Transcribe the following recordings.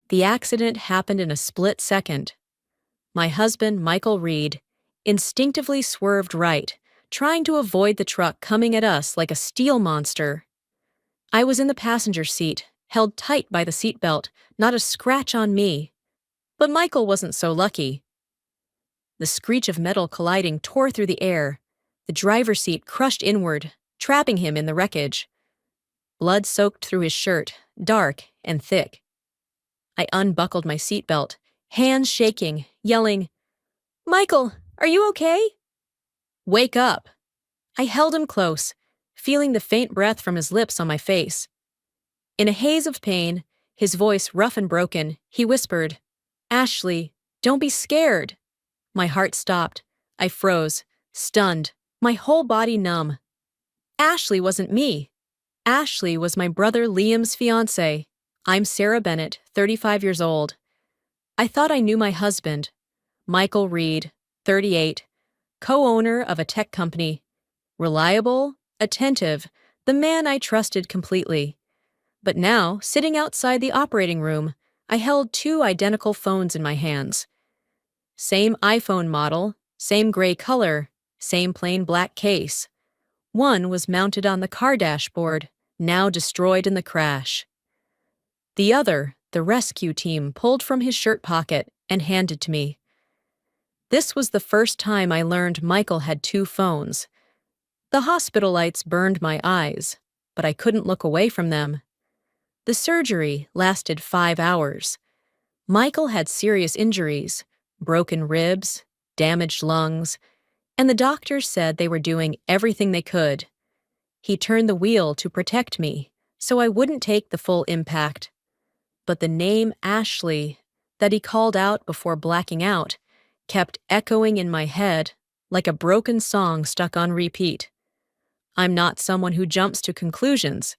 The accident happened in a split second. My husband, Michael Reed, instinctively swerved right, trying to avoid the truck coming at us like a steel monster. I was in the passenger seat, held tight by the seatbelt, not a scratch on me. But Michael wasn't so lucky. The screech of metal colliding tore through the air. The driver's seat crushed inward, trapping him in the wreckage. Blood soaked through his shirt, dark and thick. I unbuckled my seatbelt, hands shaking, yelling, "Michael, are you okay?" "Wake up!" I held him close, feeling the faint breath from his lips on my face. In a haze of pain, his voice rough and broken, he whispered, "Ashley, don't be scared." My heart stopped. I froze, stunned, my whole body numb. Ashley wasn't me. Ashley was my brother Liam's fiancée. I'm Sarah Bennett, 35 years old. I thought I knew my husband, Michael Reed, 38, co-owner of a tech company. Reliable, attentive, the man I trusted completely. But now, sitting outside the operating room, I held two identical phones in my hands. Same iPhone model, same gray color, same plain black case. One was mounted on the car dashboard, now destroyed in the crash. The other, the rescue team pulled from his shirt pocket and handed to me. This was the first time I learned Michael had two phones. The hospital lights burned my eyes, but I couldn't look away from them. The surgery lasted 5 hours. Michael had serious injuries, broken ribs, damaged lungs, and the doctors said they were doing everything they could. He turned the wheel to protect me, so I wouldn't take the full impact. But the name Ashley, that he called out before blacking out, kept echoing in my head like a broken song stuck on repeat. I'm not someone who jumps to conclusions.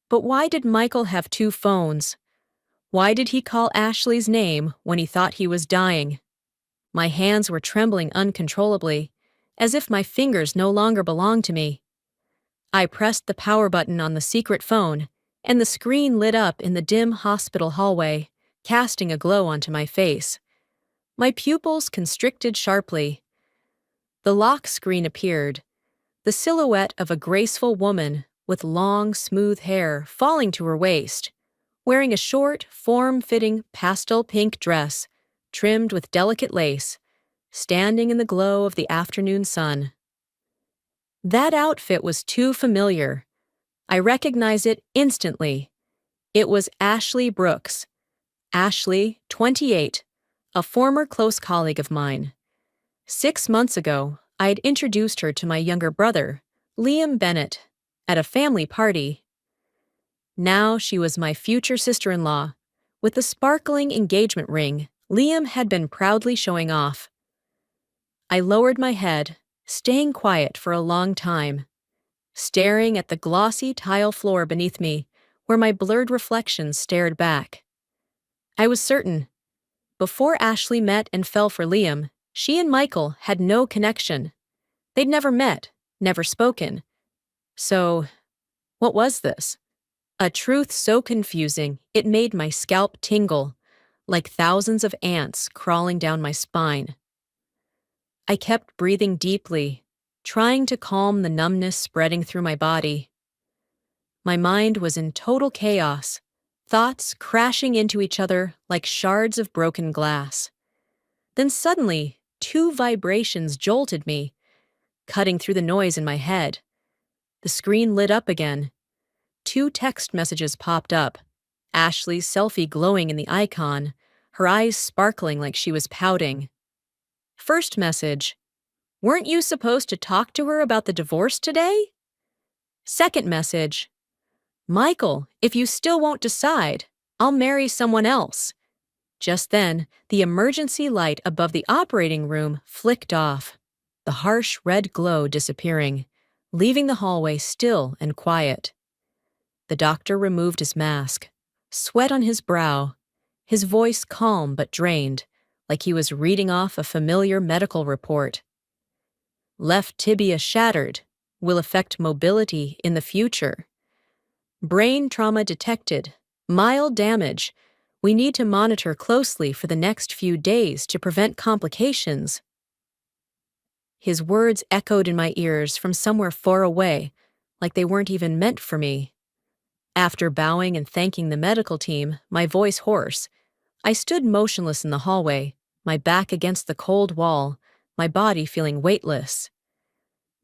But why did Michael have two phones? Why did he call Ashley's name when he thought he was dying? My hands were trembling uncontrollably, as if my fingers no longer belonged to me. I pressed the power button on the secret phone, and the screen lit up in the dim hospital hallway, casting a glow onto my face. My pupils constricted sharply. The lock screen appeared, the silhouette of a graceful woman with long, smooth hair falling to her waist, wearing a short, form-fitting pastel pink dress, trimmed with delicate lace, standing in the glow of the afternoon sun. That outfit was too familiar. I recognized it instantly. It was Ashley Brooks. Ashley, 28, a former close colleague of mine. 6 months ago, I had introduced her to my younger brother, Liam Bennett, at a family party. Now she was my future sister-in-law, with the sparkling engagement ring Liam had been proudly showing off. I lowered my head, staying quiet for a long time, staring at the glossy tile floor beneath me, where my blurred reflections stared back. I was certain. Before Ashley met and fell for Liam, she and Michael had no connection. They'd never met, never spoken. So, what was this? A truth so confusing it made my scalp tingle, like thousands of ants crawling down my spine. I kept breathing deeply, trying to calm the numbness spreading through my body. My mind was in total chaos, thoughts crashing into each other like shards of broken glass. Then suddenly, two vibrations jolted me, cutting through the noise in my head. The screen lit up again. 2 text messages popped up, Ashley's selfie glowing in the icon, her eyes sparkling like she was pouting. First message, "Weren't you supposed to talk to her about the divorce today?" Second message, "Michael, if you still won't decide, I'll marry someone else." Just then, the emergency light above the operating room flicked off, the harsh red glow disappearing, leaving the hallway still and quiet. The doctor removed his mask, sweat on his brow, his voice calm but drained, like he was reading off a familiar medical report. Left tibia shattered, will affect mobility in the future. Brain trauma detected, mild damage, We need to monitor closely for the next few days to prevent complications. His words echoed in my ears from somewhere far away, like they weren't even meant for me. After bowing and thanking the medical team, my voice hoarse, I stood motionless in the hallway, my back against the cold wall, my body feeling weightless.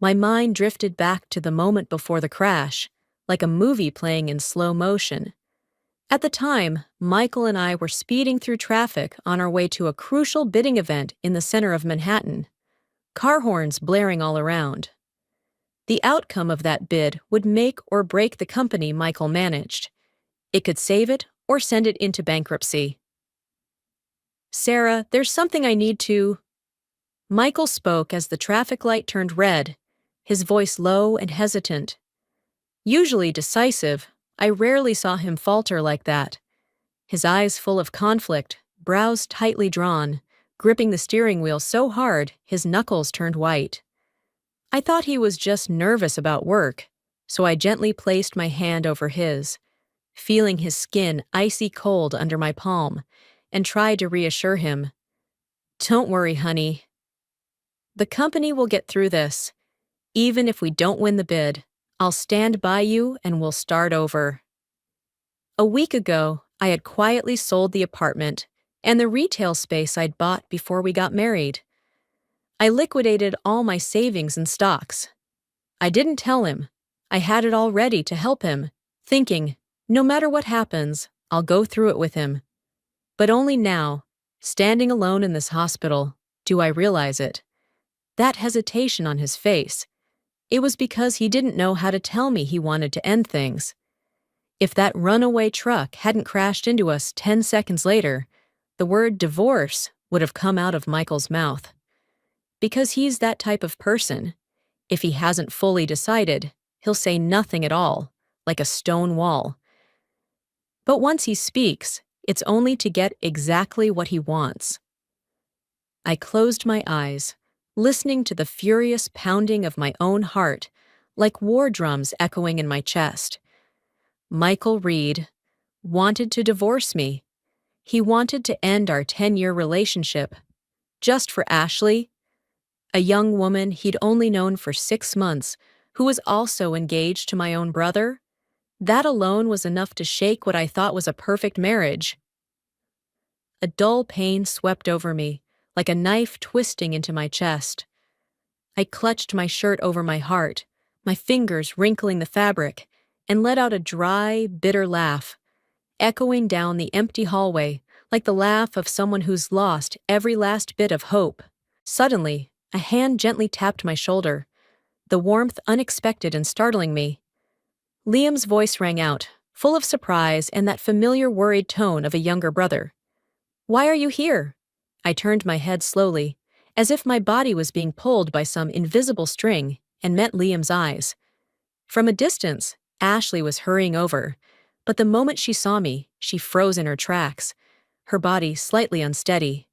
My mind drifted back to the moment before the crash, like a movie playing in slow motion. At the time, Michael and I were speeding through traffic on our way to a crucial bidding event in the center of Manhattan, car horns blaring all around. The outcome of that bid would make or break the company Michael managed. It could save it or send it into bankruptcy. "Sarah, there's something I need to—" Michael spoke as the traffic light turned red, his voice low and hesitant. Usually decisive, I rarely saw him falter like that. His eyes full of conflict, brows tightly drawn, gripping the steering wheel so hard his knuckles turned white. I thought he was just nervous about work, so I gently placed my hand over his, feeling his skin icy cold under my palm, and tried to reassure him. "Don't worry, honey. The company will get through this. Even if we don't win the bid, I'll stand by you and we'll start over." A week ago, I had quietly sold the apartment and the retail space I'd bought before we got married. I liquidated all my savings and stocks. I didn't tell him. I had it all ready to help him, thinking, no matter what happens, I'll go through it with him. But only now, standing alone in this hospital, do I realize it. That hesitation on his face. It was because he didn't know how to tell me he wanted to end things. If that runaway truck hadn't crashed into us 10 seconds later, the word divorce would have come out of Michael's mouth. Because he's that type of person. If he hasn't fully decided, he'll say nothing at all, like a stone wall. But once he speaks, it's only to get exactly what he wants. I closed my eyes, listening to the furious pounding of my own heart, like war drums echoing in my chest. Michael Reed wanted to divorce me. He wanted to end our 10-year relationship. Just for Ashley, a young woman he'd only known for 6 months, who was also engaged to my own brother. That alone was enough to shake what I thought was a perfect marriage. A dull pain swept over me, like a knife twisting into my chest. I clutched my shirt over my heart, my fingers wrinkling the fabric, and let out a dry, bitter laugh, echoing down the empty hallway like the laugh of someone who's lost every last bit of hope. Suddenly, a hand gently tapped my shoulder, the warmth unexpected and startling me. Liam's voice rang out, full of surprise and that familiar worried tone of a younger brother. "Why are you here?" I turned my head slowly, as if my body was being pulled by some invisible string, and met Liam's eyes. From a distance, Ashley was hurrying over, but the moment she saw me, she froze in her tracks, her body slightly unsteady.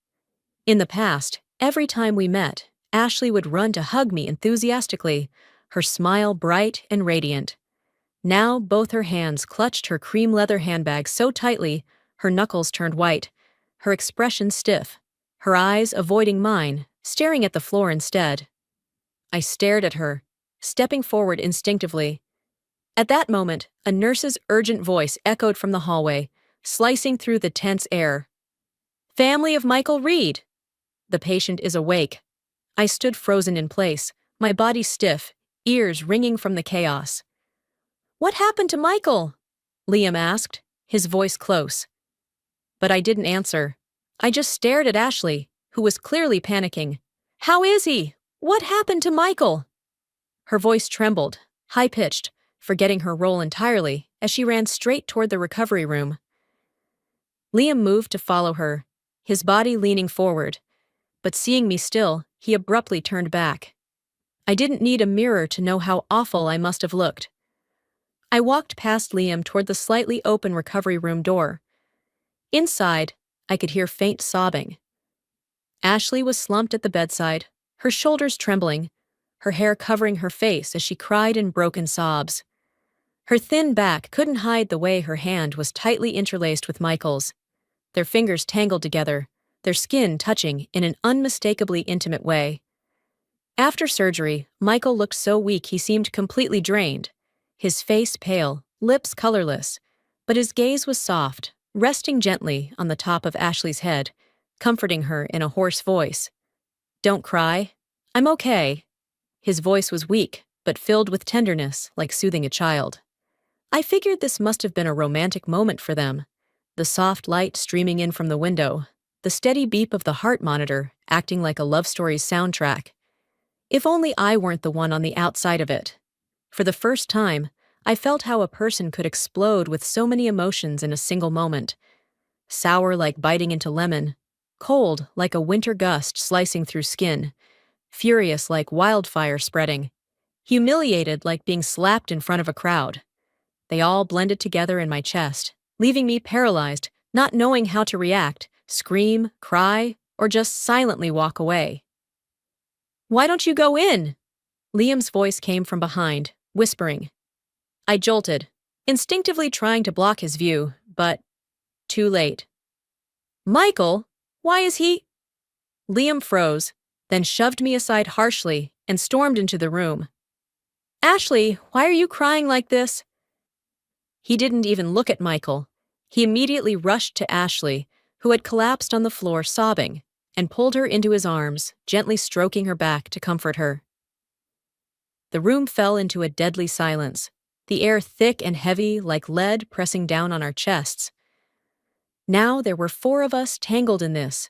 In the past, every time we met, Ashley would run to hug me enthusiastically, her smile bright and radiant. Now both her hands clutched her cream leather handbag so tightly, her knuckles turned white, her expression stiff, her eyes avoiding mine, staring at the floor instead. I stared at her, stepping forward instinctively. At that moment, a nurse's urgent voice echoed from the hallway, slicing through the tense air. "Family of Michael Reed! The patient is awake." I stood frozen in place, my body stiff, ears ringing from the chaos. "What happened to Michael?" Liam asked, his voice close. But I didn't answer. I just stared at Ashley, who was clearly panicking. "How is he? What happened to Michael?" Her voice trembled, high-pitched, forgetting her role entirely, as she ran straight toward the recovery room. Liam moved to follow her, his body leaning forward, but seeing me still, he abruptly turned back. I didn't need a mirror to know how awful I must have looked. I walked past Liam toward the slightly open recovery room door. Inside, I could hear faint sobbing. Ashley was slumped at the bedside, her shoulders trembling, her hair covering her face as she cried in broken sobs. Her thin back couldn't hide the way her hand was tightly interlaced with Michael's. their fingers tangled together, their skin touching in an unmistakably intimate way. After surgery, Michael looked so weak he seemed completely drained, his face pale, lips colorless, but his gaze was soft, resting gently on the top of Ashley's head, comforting her in a hoarse voice. "Don't cry. I'm okay." His voice was weak, but filled with tenderness, like soothing a child. I figured this must have been a romantic moment for them. The soft light streaming in from the window, the steady beep of the heart monitor acting like a love story's soundtrack. If only I weren't the one on the outside of it. For the first time, I felt how a person could explode with so many emotions in a single moment. Sour like biting into lemon, cold like a winter gust slicing through skin, furious like wildfire spreading, humiliated like being slapped in front of a crowd. They all blended together in my chest, leaving me paralyzed, not knowing how to react, scream, cry, or just silently walk away. "Why don't you go in?" Liam's voice came from behind, whispering. I jolted, instinctively trying to block his view, but too late. "Michael? Why is he—" Liam froze, then shoved me aside harshly and stormed into the room. "Ashley, why are you crying like this?" He didn't even look at Michael. He immediately rushed to Ashley, who had collapsed on the floor sobbing, and pulled her into his arms, gently stroking her back to comfort her. The room fell into a deadly silence, the air thick and heavy like lead pressing down on our chests. Now there were 4 of us tangled in this,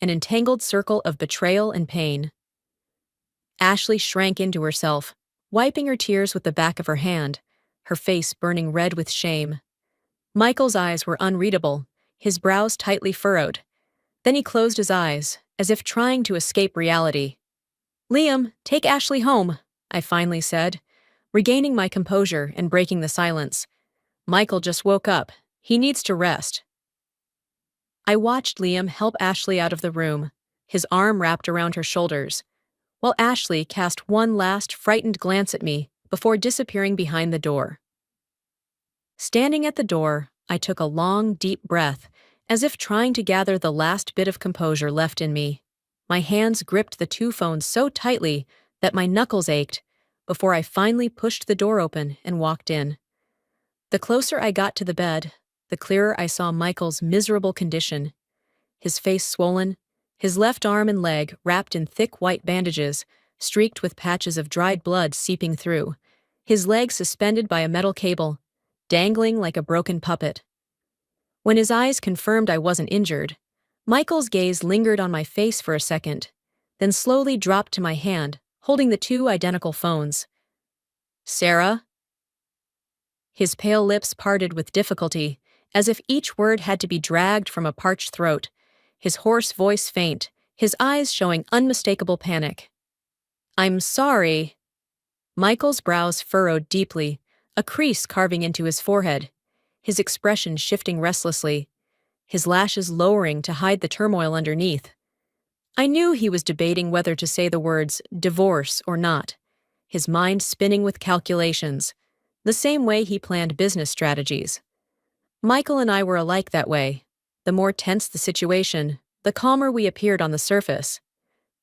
an entangled circle of betrayal and pain. Ashley shrank into herself, wiping her tears with the back of her hand, her face burning red with shame. Michael's eyes were unreadable, his brows tightly furrowed. Then he closed his eyes, as if trying to escape reality. "Liam, take Ashley home," I finally said, regaining my composure and breaking the silence. "Michael just woke up. He needs to rest." I watched Liam help Ashley out of the room, his arm wrapped around her shoulders, while Ashley cast one last frightened glance at me before disappearing behind the door. Standing at the door, I took a long, deep breath, as if trying to gather the last bit of composure left in me. My hands gripped the 2 phones so tightly that my knuckles ached before I finally pushed the door open and walked in. The closer I got to the bed, the clearer I saw Michael's miserable condition. His face swollen, his left arm and leg wrapped in thick white bandages, streaked with patches of dried blood seeping through, his legs suspended by a metal cable, dangling like a broken puppet. When his eyes confirmed I wasn't injured, Michael's gaze lingered on my face for a second, then slowly dropped to my hand, holding the 2 identical phones. "Sarah?" His pale lips parted with difficulty, as if each word had to be dragged from a parched throat, his hoarse voice faint, his eyes showing unmistakable panic. "I'm sorry." Michael's brows furrowed deeply, a crease carving into his forehead, his expression shifting restlessly, his lashes lowering to hide the turmoil underneath. I knew he was debating whether to say the words divorce or not, his mind spinning with calculations, the same way he planned business strategies. Michael and I were alike that way. The more tense the situation, the calmer we appeared on the surface.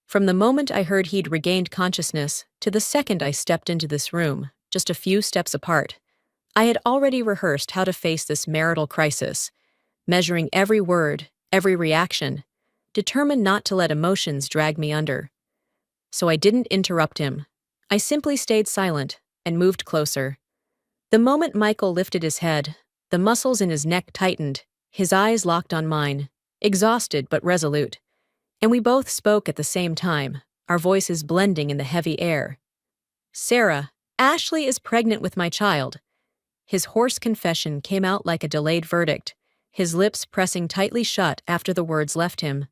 From the moment I heard he'd regained consciousness to the second I stepped into this room, just a few steps apart, I had already rehearsed how to face this marital crisis, measuring every word, every reaction, determined not to let emotions drag me under. So I didn't interrupt him. I simply stayed silent and moved closer. The moment Michael lifted his head, the muscles in his neck tightened, his eyes locked on mine, exhausted but resolute. And we both spoke at the same time, our voices blending in the heavy air. "Sarah, Ashley is pregnant with my child." His hoarse confession came out like a delayed verdict, his lips pressing tightly shut after the words left him.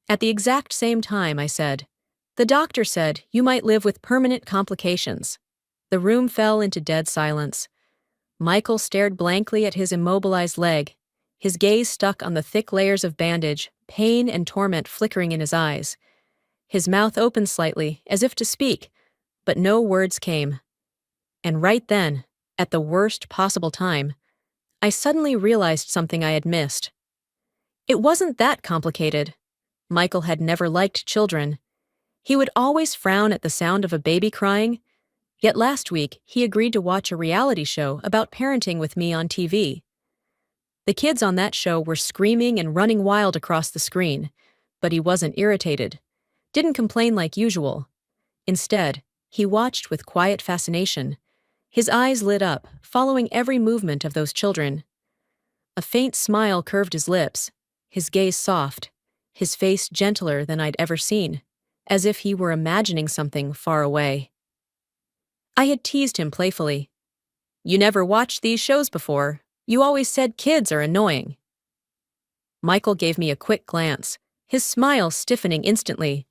At the exact same time, I said, "The doctor said you might live with permanent complications." The room fell into dead silence. Michael stared blankly at his immobilized leg, his gaze stuck on the thick layers of bandage, pain and torment flickering in his eyes. His mouth opened slightly, as if to speak, but no words came. And right then, at the worst possible time, I suddenly realized something I had missed. It wasn't that complicated. Michael had never liked children. He would always frown at the sound of a baby crying, yet last week he agreed to watch a reality show about parenting with me on TV. The kids on that show were screaming and running wild across the screen, but he wasn't irritated, didn't complain like usual. Instead, he watched with quiet fascination. His eyes lit up, following every movement of those children. A faint smile curved his lips, his gaze soft, his face gentler than I'd ever seen, as if he were imagining something far away. I had teased him playfully. "You never watched these shows before. You always said kids are annoying." Michael gave me a quick glance, his smile stiffening instantly.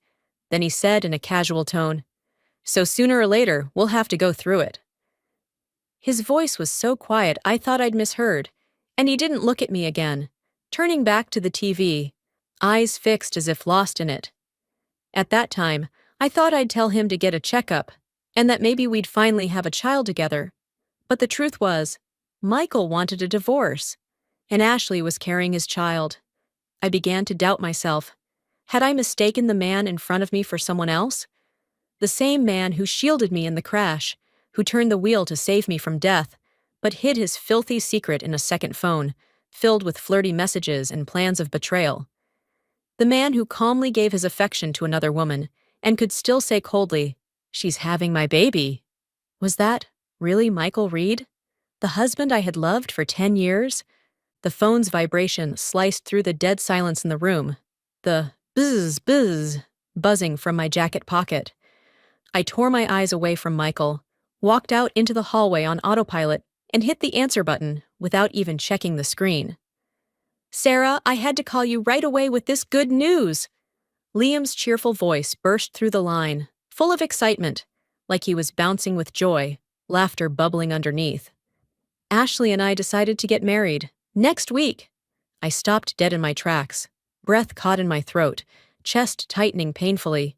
Then he said in a casual tone, "So sooner or later, we'll have to go through it." His voice was so quiet I thought I'd misheard, and he didn't look at me again, turning back to the TV, eyes fixed as if lost in it. At that time, I thought I'd tell him to get a checkup, and that maybe we'd finally have a child together. But the truth was, Michael wanted a divorce, and Ashley was carrying his child. I began to doubt myself. Had I mistaken the man in front of me for someone else? The same man who shielded me in the crash, who turned the wheel to save me from death, but hid his filthy secret in a second phone, filled with flirty messages and plans of betrayal. The man who calmly gave his affection to another woman, and could still say coldly, "She's having my baby." Was that really Michael Reed? The husband I had loved for 10 years? The phone's vibration sliced through the dead silence in the room. The buzz, buzz, buzzing from my jacket pocket. I tore my eyes away from Michael, walked out into the hallway on autopilot, and hit the answer button without even checking the screen. "Sarah, I had to call you right away with this good news." Liam's cheerful voice burst through the line, full of excitement, like he was bouncing with joy, laughter bubbling underneath. "Ashley and I decided to get married. Next week." I stopped dead in my tracks, breath caught in my throat, chest tightening painfully.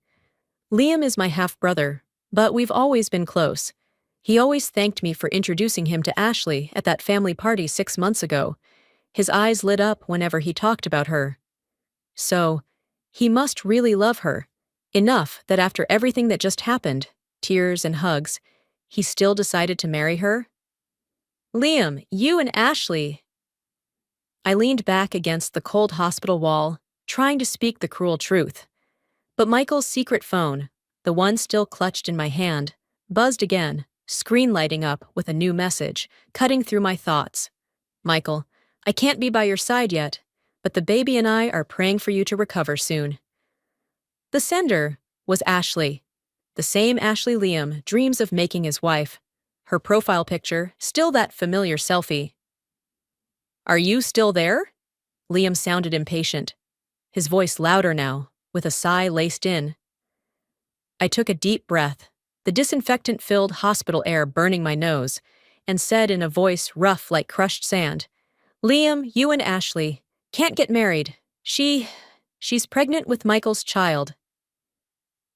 Liam is my half-brother, but we've always been close. He always thanked me for introducing him to Ashley at that family party 6 months ago. His eyes lit up whenever he talked about her. So, he must really love her, enough that after everything that just happened, tears and hugs, he still decided to marry her? "Liam, you and Ashley." I leaned back against the cold hospital wall, trying to speak the cruel truth. But Michael's secret phone, the one still clutched in my hand, buzzed again, screen lighting up with a new message, cutting through my thoughts. "Michael, I can't be by your side yet, but the baby and I are praying for you to recover soon." The sender was Ashley, the same Ashley Liam dreams of making his wife. Her profile picture, still that familiar selfie. "Are you still there?" Liam sounded impatient, his voice louder now, with a sigh laced in. I took a deep breath, the disinfectant-filled hospital air burning my nose, and said in a voice rough like crushed sand, "Liam, you and Ashley can't get married. She's pregnant with Michael's child."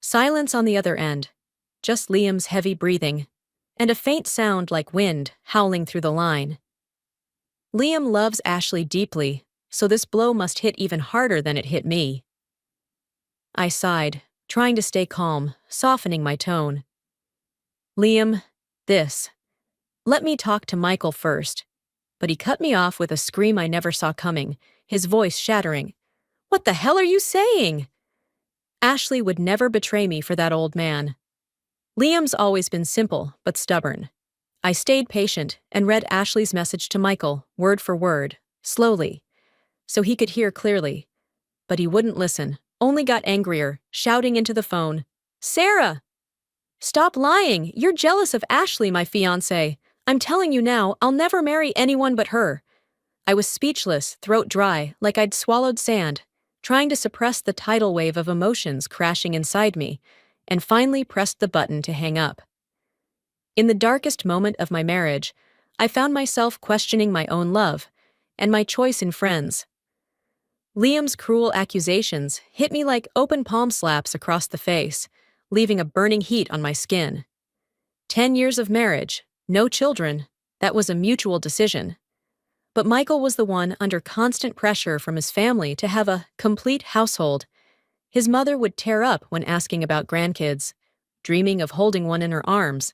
Silence on the other end, just Liam's heavy breathing, and a faint sound like wind howling through the line. Liam loves Ashley deeply, so this blow must hit even harder than it hit me. I sighed, trying to stay calm, softening my tone. "Liam, let me talk to Michael first." But he cut me off with a scream I never saw coming, his voice shattering. "What the hell are you saying?" Ashley would never betray me for that old man. Liam's always been simple, but stubborn. I stayed patient and read Ashley's message to Michael, word for word, slowly, so he could hear clearly. But he wouldn't listen, only got angrier, shouting into the phone, "Sarah! Stop lying! You're jealous of Ashley, my fiancée. I'm telling you now, I'll never marry anyone but her." I was speechless, throat dry, like I'd swallowed sand, trying to suppress the tidal wave of emotions crashing inside me, and finally pressed the button to hang up. In the darkest moment of my marriage, I found myself questioning my own love, and my choice in friends. Liam's cruel accusations hit me like open palm slaps across the face, leaving a burning heat on my skin. 10 years of marriage, no children, that was a mutual decision. But Michael was the one under constant pressure from his family to have a complete household. His mother would tear up when asking about grandkids, dreaming of holding one in her arms.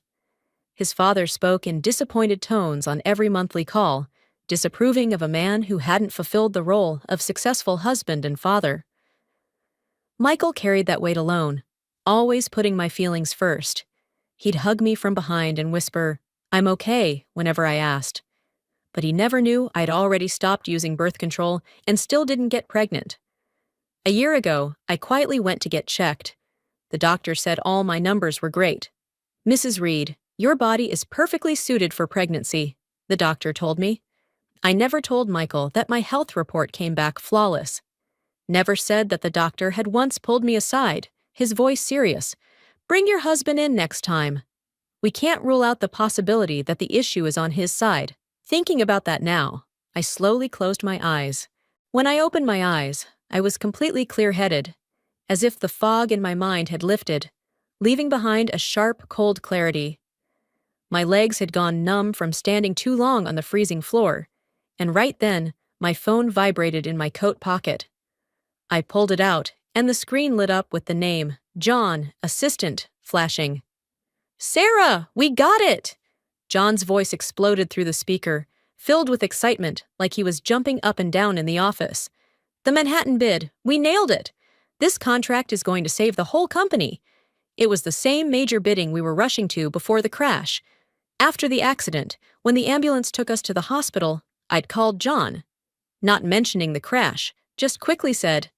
His father spoke in disappointed tones on every monthly call, disapproving of a man who hadn't fulfilled the role of successful husband and father. Michael carried that weight alone, always putting my feelings first. He'd hug me from behind and whisper, "I'm okay," whenever I asked. But he never knew I'd already stopped using birth control and still didn't get pregnant. A year ago, I quietly went to get checked. The doctor said all my numbers were great. "Mrs. Reed, your body is perfectly suited for pregnancy," the doctor told me. I never told Michael that my health report came back flawless. Never said that the doctor had once pulled me aside, his voice serious. "Bring your husband in next time. We can't rule out the possibility that the issue is on his side." Thinking about that now, I slowly closed my eyes. When I opened my eyes, I was completely clear-headed, as if the fog in my mind had lifted, leaving behind a sharp, cold clarity. My legs had gone numb from standing too long on the freezing floor, and right then, my phone vibrated in my coat pocket. I pulled it out, and the screen lit up with the name, John, assistant, flashing. "Sarah, we got it!" John's voice exploded through the speaker, filled with excitement like he was jumping up and down in the office. "The Manhattan bid, we nailed it! This contract is going to save the whole company." It was the same major bidding we were rushing to before the crash. After the accident, when the ambulance took us to the hospital, I'd called John. Not mentioning the crash, just quickly said,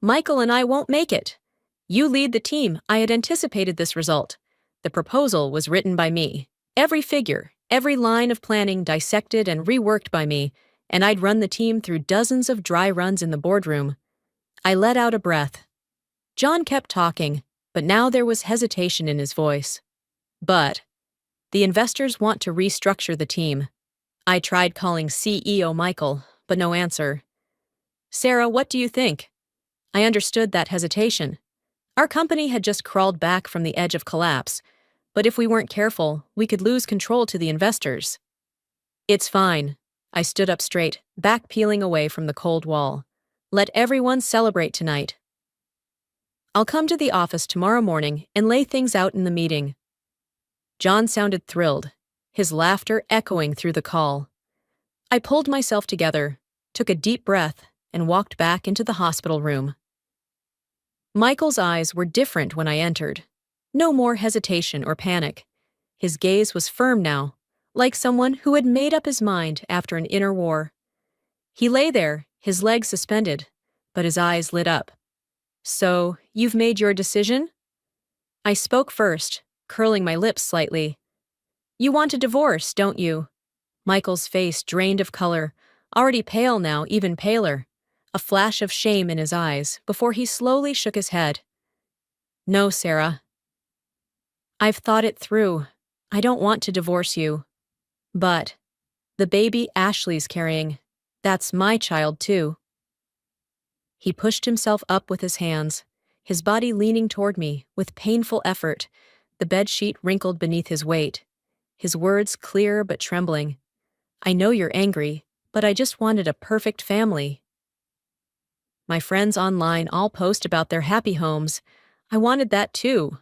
"Michael and I won't make it. You lead the team." I had anticipated this result. The proposal was written by me. Every figure, every line of planning dissected and reworked by me, and I'd run the team through dozens of dry runs in the boardroom. I let out a breath. John kept talking, but now there was hesitation in his voice. "But the investors want to restructure the team." I tried calling CEO Michael, but no answer. "Sarah, what do you think?" I understood that hesitation. Our company had just crawled back from the edge of collapse, but if we weren't careful, we could lose control to the investors. "It's fine." I stood up straight, back peeling away from the cold wall. "Let everyone celebrate tonight. I'll come to the office tomorrow morning and lay things out in the meeting." John sounded thrilled, his laughter echoing through the call. I pulled myself together, took a deep breath, and walked back into the hospital room. Michael's eyes were different when I entered. No more hesitation or panic. His gaze was firm now, like someone who had made up his mind after an inner war. He lay there, his legs suspended, but his eyes lit up. "So, you've made your decision?" I spoke first, curling my lips slightly. "You want a divorce, don't you?" Michael's face drained of color, already pale now, even paler, a flash of shame in his eyes before he slowly shook his head. "No, Sarah. I've thought it through. I don't want to divorce you. But the baby Ashley's carrying, that's my child too." He pushed himself up with his hands, his body leaning toward me with painful effort, the bedsheet wrinkled beneath his weight. His words clear but trembling. "I know you're angry, but I just wanted a perfect family. My friends online all post about their happy homes. I wanted that too."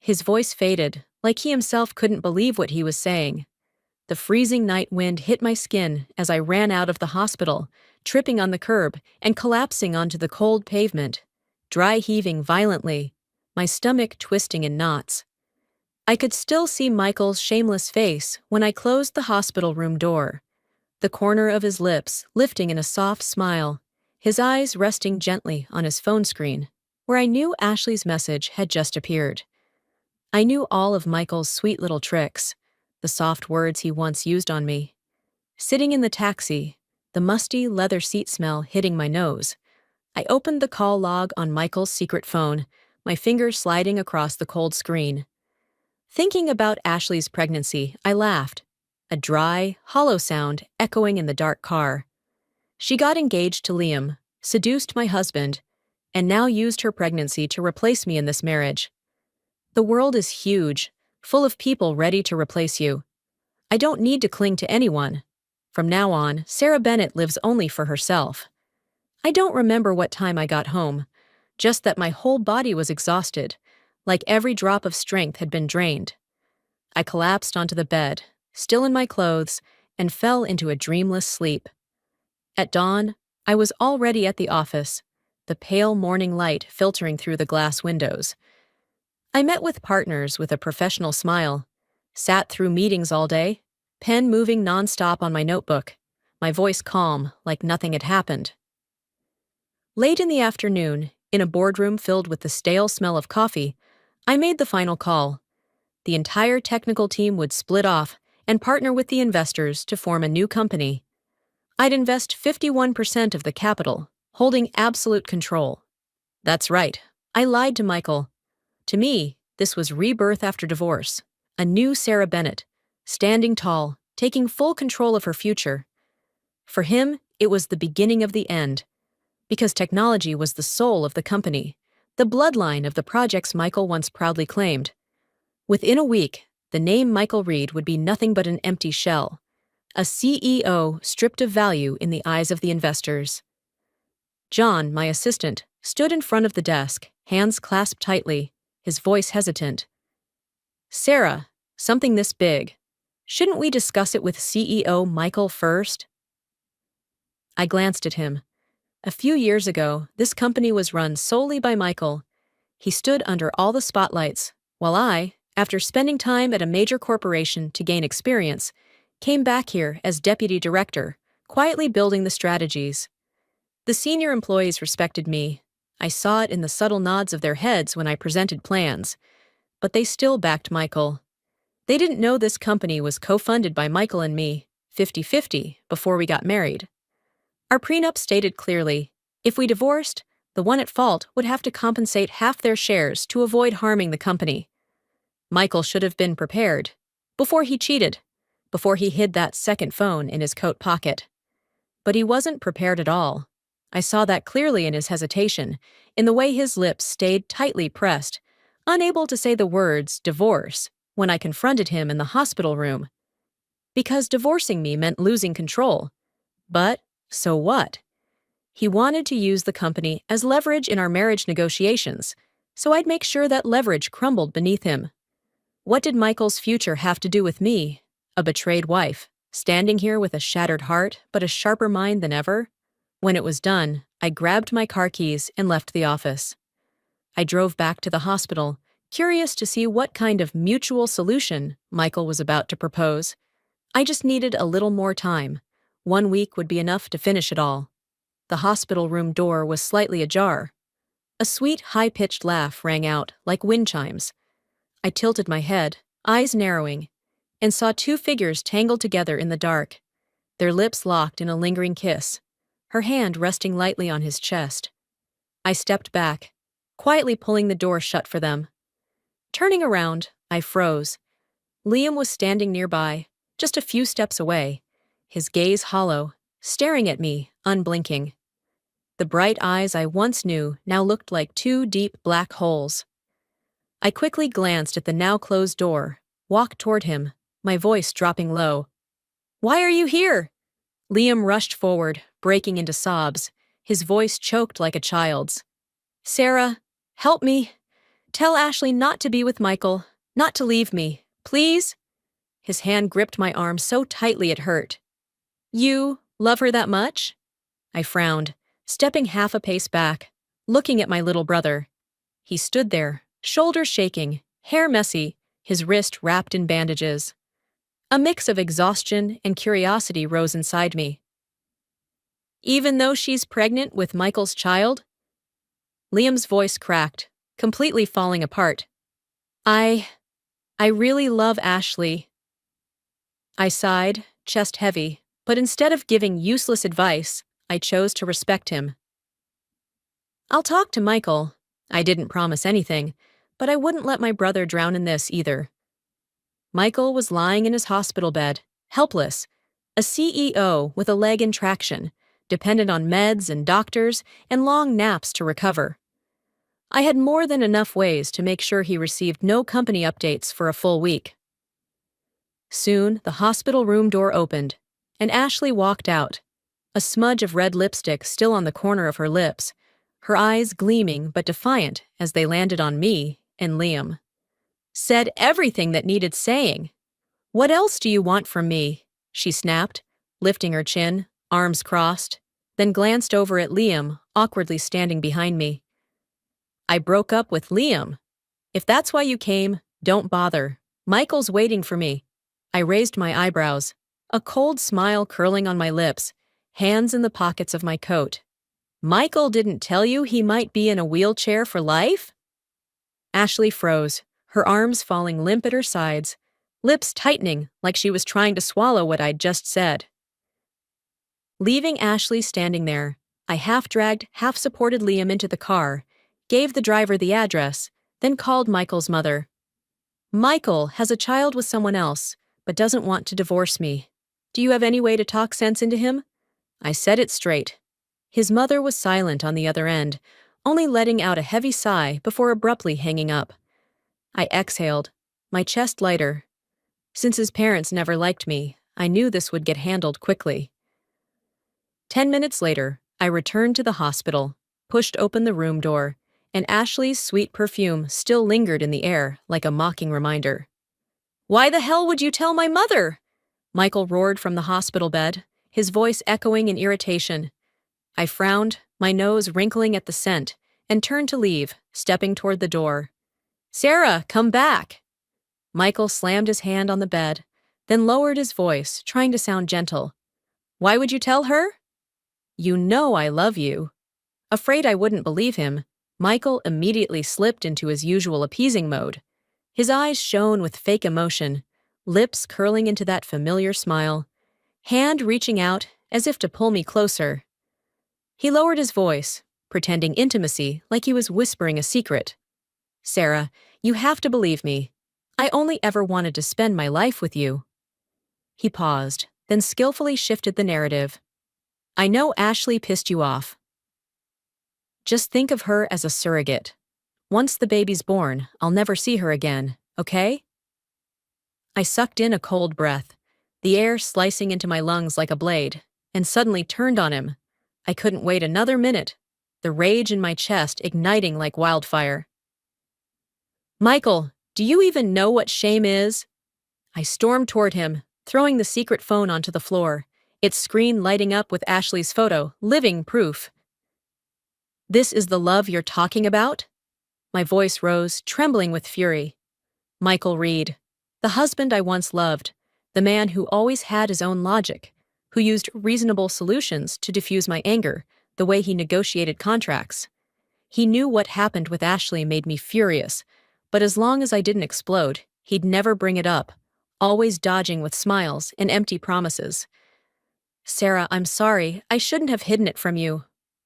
His voice faded, like he himself couldn't believe what he was saying. The freezing night wind hit my skin as I ran out of the hospital, tripping on the curb and collapsing onto the cold pavement, dry heaving violently, my stomach twisting in knots. I could still see Michael's shameless face when I closed the hospital room door, the corner of his lips lifting in a soft smile, his eyes resting gently on his phone screen, where I knew Ashley's message had just appeared. I knew all of Michael's sweet little tricks, the soft words he once used on me. Sitting in the taxi, the musty leather seat smell hitting my nose, I opened the call log on Michael's secret phone, my fingers sliding across the cold screen. Thinking about Ashley's pregnancy, I laughed, a dry, hollow sound echoing in the dark car. She got engaged to Liam, seduced my husband, and now used her pregnancy to replace me in this marriage. The world is huge, full of people ready to replace you. I don't need to cling to anyone. From now on, Sarah Bennett lives only for herself. I don't remember what time I got home, just that my whole body was exhausted, like every drop of strength had been drained. I collapsed onto the bed, still in my clothes, and fell into a dreamless sleep. At dawn, I was already at the office, the pale morning light filtering through the glass windows. I met with partners with a professional smile, sat through meetings all day, pen moving nonstop on my notebook, my voice calm, like nothing had happened. Late in the afternoon, in a boardroom filled with the stale smell of coffee, I made the final call. The entire technical team would split off and partner with the investors to form a new company. I'd invest 51% of the capital, holding absolute control. That's right, I lied to Michael. To me, this was rebirth after divorce, a new Sarah Bennett, standing tall, taking full control of her future. For him, it was the beginning of the end, because technology was the soul of the company, the bloodline of the projects Michael once proudly claimed. Within a week, the name Michael Reed would be nothing but an empty shell, a CEO stripped of value in the eyes of the investors. John, my assistant, stood in front of the desk, hands clasped tightly, his voice hesitant. "Sarah, something this big. Shouldn't we discuss it with CEO Michael first?" I glanced at him. A few years ago, this company was run solely by Michael. He stood under all the spotlights, while I, after spending time at a major corporation to gain experience, came back here as deputy director, quietly building the strategies. The senior employees respected me. I saw it in the subtle nods of their heads when I presented plans. But they still backed Michael. They didn't know this company was co-funded by Michael and me, 50-50, before we got married. Our prenup stated clearly, if we divorced, the one at fault would have to compensate half their shares to avoid harming the company. Michael should have been prepared. Before he cheated. Before he hid that second phone in his coat pocket. But he wasn't prepared at all. I saw that clearly in his hesitation, in the way his lips stayed tightly pressed, unable to say the words divorce when I confronted him in the hospital room. Because divorcing me meant losing control. But so what? He wanted to use the company as leverage in our marriage negotiations, so I'd make sure that leverage crumbled beneath him. What did Michael's future have to do with me, a betrayed wife, standing here with a shattered heart but a sharper mind than ever? When it was done, I grabbed my car keys and left the office. I drove back to the hospital, curious to see what kind of mutual solution Michael was about to propose. I just needed a little more time. 1 week would be enough to finish it all. The hospital room door was slightly ajar. A sweet, high-pitched laugh rang out like wind chimes. I tilted my head, eyes narrowing, and saw two figures tangled together in the dark, their lips locked in a lingering kiss, her hand resting lightly on his chest. I stepped back, quietly pulling the door shut for them. Turning around, I froze. Liam was standing nearby, just a few steps away, his gaze hollow, staring at me, unblinking. The bright eyes I once knew now looked like two deep black holes. I quickly glanced at the now closed door, walked toward him, my voice dropping low. "Why are you here?" Liam rushed forward, breaking into sobs, his voice choked like a child's. "Sarah, help me. Tell Ashley not to be with Michael, not to leave me, please?" His hand gripped my arm so tightly it hurt. "You love her that much?" I frowned, stepping half a pace back, looking at my little brother. He stood there, shoulders shaking, hair messy, his wrist wrapped in bandages. A mix of exhaustion and curiosity rose inside me. "Even though she's pregnant with Michael's child?" Liam's voice cracked, completely falling apart. I really love Ashley." I sighed, chest heavy, but instead of giving useless advice, I chose to respect him. "I'll talk to Michael." I didn't promise anything, but I wouldn't let my brother drown in this either. Michael was lying in his hospital bed, helpless, a CEO with a leg in traction, dependent on meds and doctors and long naps to recover. I had more than enough ways to make sure he received no company updates for a full week. Soon, the hospital room door opened, and Ashley walked out, a smudge of red lipstick still on the corner of her lips, her eyes gleaming but defiant as they landed on me and Liam. Said everything that needed saying. What else do you want from me? She snapped, lifting her chin, arms crossed, then glanced over at Liam, awkwardly standing behind me. I broke up with Liam. If that's why you came, don't bother. Michael's waiting for me. I raised my eyebrows, a cold smile curling on my lips, hands in the pockets of my coat. Michael didn't tell you he might be in a wheelchair for life? Ashley froze, her arms falling limp at her sides, lips tightening like she was trying to swallow what I'd just said. Leaving Ashley standing there, I half-dragged, half-supported Liam into the car, gave the driver the address, then called Michael's mother. Michael has a child with someone else, but doesn't want to divorce me. Do you have any way to talk sense into him? I said it straight. His mother was silent on the other end, only letting out a heavy sigh before abruptly hanging up. I exhaled, my chest lighter. Since his parents never liked me, I knew this would get handled quickly. 10 minutes later, I returned to the hospital, pushed open the room door, and Ashley's sweet perfume still lingered in the air like a mocking reminder. Why the hell would you tell my mother? Michael roared from the hospital bed, his voice echoing in irritation. I frowned, my nose wrinkling at the scent, and turned to leave, stepping toward the door. Sarah, come back! Michael slammed his hand on the bed, then lowered his voice, trying to sound gentle. Why would you tell her? You know I love you. Afraid I wouldn't believe him, Michael immediately slipped into his usual appeasing mode. His eyes shone with fake emotion, lips curling into that familiar smile, hand reaching out as if to pull me closer. He lowered his voice, pretending intimacy like he was whispering a secret. Sarah, you have to believe me. I only ever wanted to spend my life with you. He paused, then skillfully shifted the narrative. I know Ashley pissed you off. Just think of her as a surrogate. Once the baby's born, I'll never see her again, okay? I sucked in a cold breath, the air slicing into my lungs like a blade, and suddenly turned on him. I couldn't wait another minute, the rage in my chest igniting like wildfire. Michael, do you even know what shame is? I stormed toward him, throwing the secret phone onto the floor, its screen lighting up with Ashley's photo, living proof. This is the love you're talking about? My voice rose, trembling with fury. Michael Reed, the husband I once loved, the man who always had his own logic, who used reasonable solutions to diffuse my anger, the way he negotiated contracts. He knew what happened with Ashley made me furious, but as long as I didn't explode, he'd never bring it up, always dodging with smiles and empty promises. Sarah, I'm sorry, I shouldn't have hidden it from you,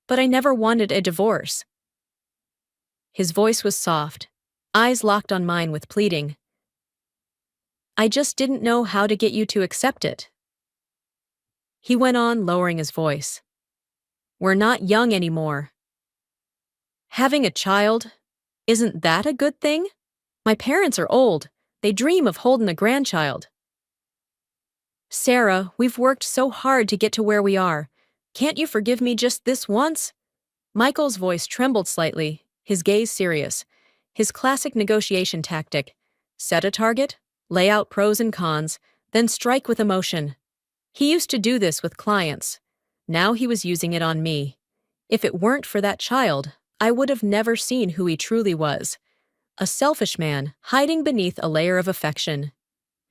but I never wanted a divorce. His voice was soft, eyes locked on mine with pleading. I just didn't know how to get you to accept it. He went on, lowering his voice. We're not young anymore. Having a child, isn't that a good thing? My parents are old. They dream of holding a grandchild. Sarah, we've worked so hard to get to where we are. Can't you forgive me just this once? Michael's voice trembled slightly, his gaze serious, his classic negotiation tactic. Set a target, lay out pros and cons, then strike with emotion. He used to do this with clients. Now he was using it on me. If it weren't for that child, I would have never seen who he truly was. A selfish man, hiding beneath a layer of affection.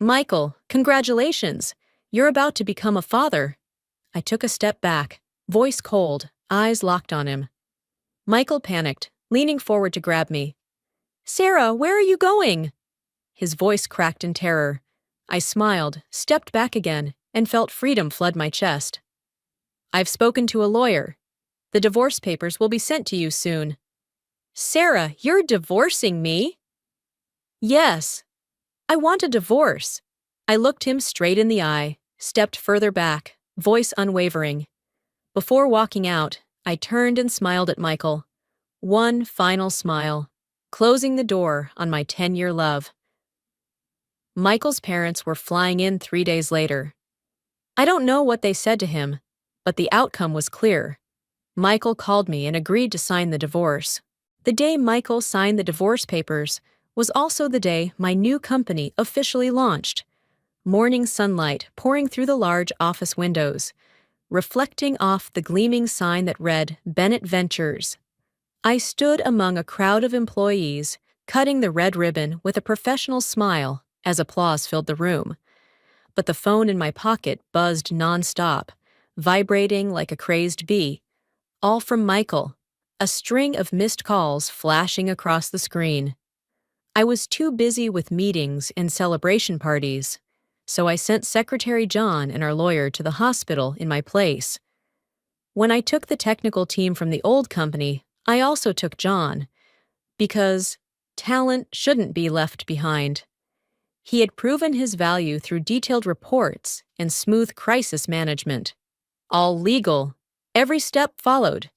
Michael, congratulations. You're about to become a father. I took a step back, voice cold, eyes locked on him. Michael panicked, leaning forward to grab me. Sarah, where are you going? His voice cracked in terror. I smiled, stepped back again, and felt freedom flood my chest. I've spoken to a lawyer. The divorce papers will be sent to you soon. Sarah, you're divorcing me? Yes. I want a divorce. I looked him straight in the eye, stepped further back, voice unwavering. Before walking out, I turned and smiled at Michael. One final smile, closing the door on my 10-year love. Michael's parents were flying in 3 days later. I don't know what they said to him, but the outcome was clear. Michael called me and agreed to sign the divorce. The day Michael signed the divorce papers was also the day my new company officially launched. Morning sunlight pouring through the large office windows, reflecting off the gleaming sign that read Bennett Ventures. I stood among a crowd of employees, cutting the red ribbon with a professional smile as applause filled the room. But the phone in my pocket buzzed nonstop, vibrating like a crazed bee. All from Michael, a string of missed calls flashing across the screen. I was too busy with meetings and celebration parties, so I sent Secretary John and our lawyer to the hospital in my place. When I took the technical team from the old company, I also took John, because talent shouldn't be left behind. He had proven his value through detailed reports and smooth crisis management. All legal, every step followed.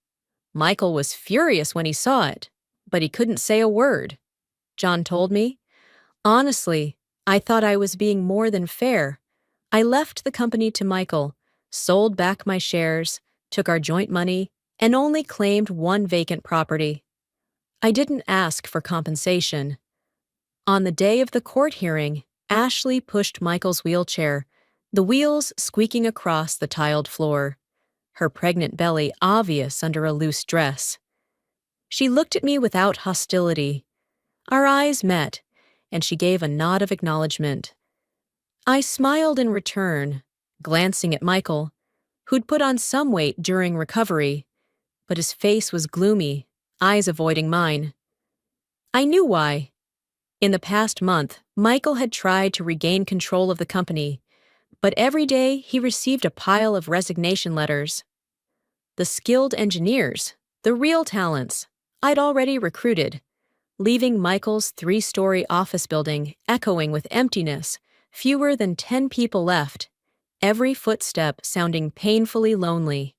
Michael was furious when he saw it, but he couldn't say a word. John told me, "Honestly, I thought I was being more than fair. I left the company to Michael, sold back my shares, took our joint money, and only claimed one vacant property. I didn't ask for compensation." On the day of the court hearing, Ashley pushed Michael's wheelchair, the wheels squeaking across the tiled floor, her pregnant belly obvious under a loose dress. She looked at me without hostility. Our eyes met, and she gave a nod of acknowledgement. I smiled in return, glancing at Michael, who'd put on some weight during recovery, but his face was gloomy, eyes avoiding mine. I knew why. In the past month, Michael had tried to regain control of the company, but every day he received a pile of resignation letters. The skilled engineers, the real talents, I'd already recruited, leaving Michael's 3-story office building echoing with emptiness, fewer than 10 people left, every footstep sounding painfully lonely.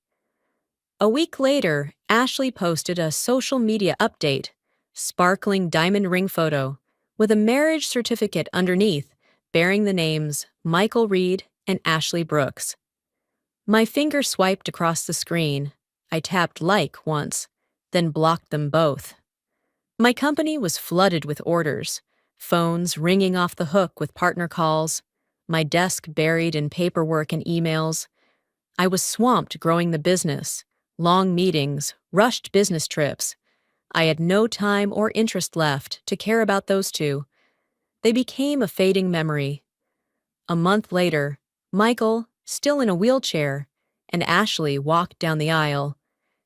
A week later, Ashley posted a social media update, sparkling diamond ring photo, with a marriage certificate underneath bearing the names Michael Reed and Ashley Brooks. My finger swiped across the screen. I tapped like once, then blocked them both. My company was flooded with orders, phones ringing off the hook with partner calls, my desk buried in paperwork and emails. I was swamped growing the business, long meetings, rushed business trips. I had no time or interest left to care about those two. They became a fading memory. A month later, Michael, still in a wheelchair, and Ashley walked down the aisle,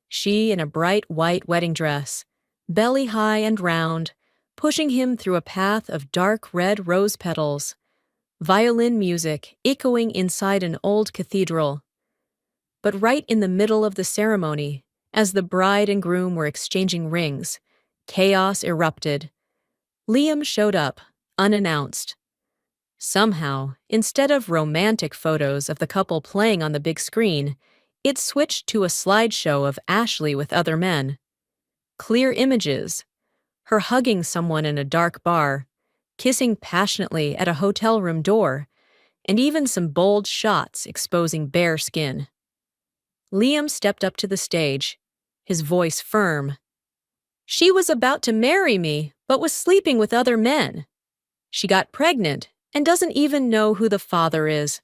she in a bright white wedding dress, belly high and round, pushing him through a path of dark red rose petals, violin music echoing inside an old cathedral. But right in the middle of the ceremony, as the bride and groom were exchanging rings, chaos erupted. Liam showed up, unannounced. Somehow, instead of romantic photos of the couple playing on the big screen, it switched to a slideshow of Ashley with other men. Clear images, her hugging someone in a dark bar, kissing passionately at a hotel room door, and even some bold shots exposing bare skin. Liam stepped up to the stage, his voice firm. "She was about to marry me, but was sleeping with other men. She got pregnant and doesn't even know who the father is.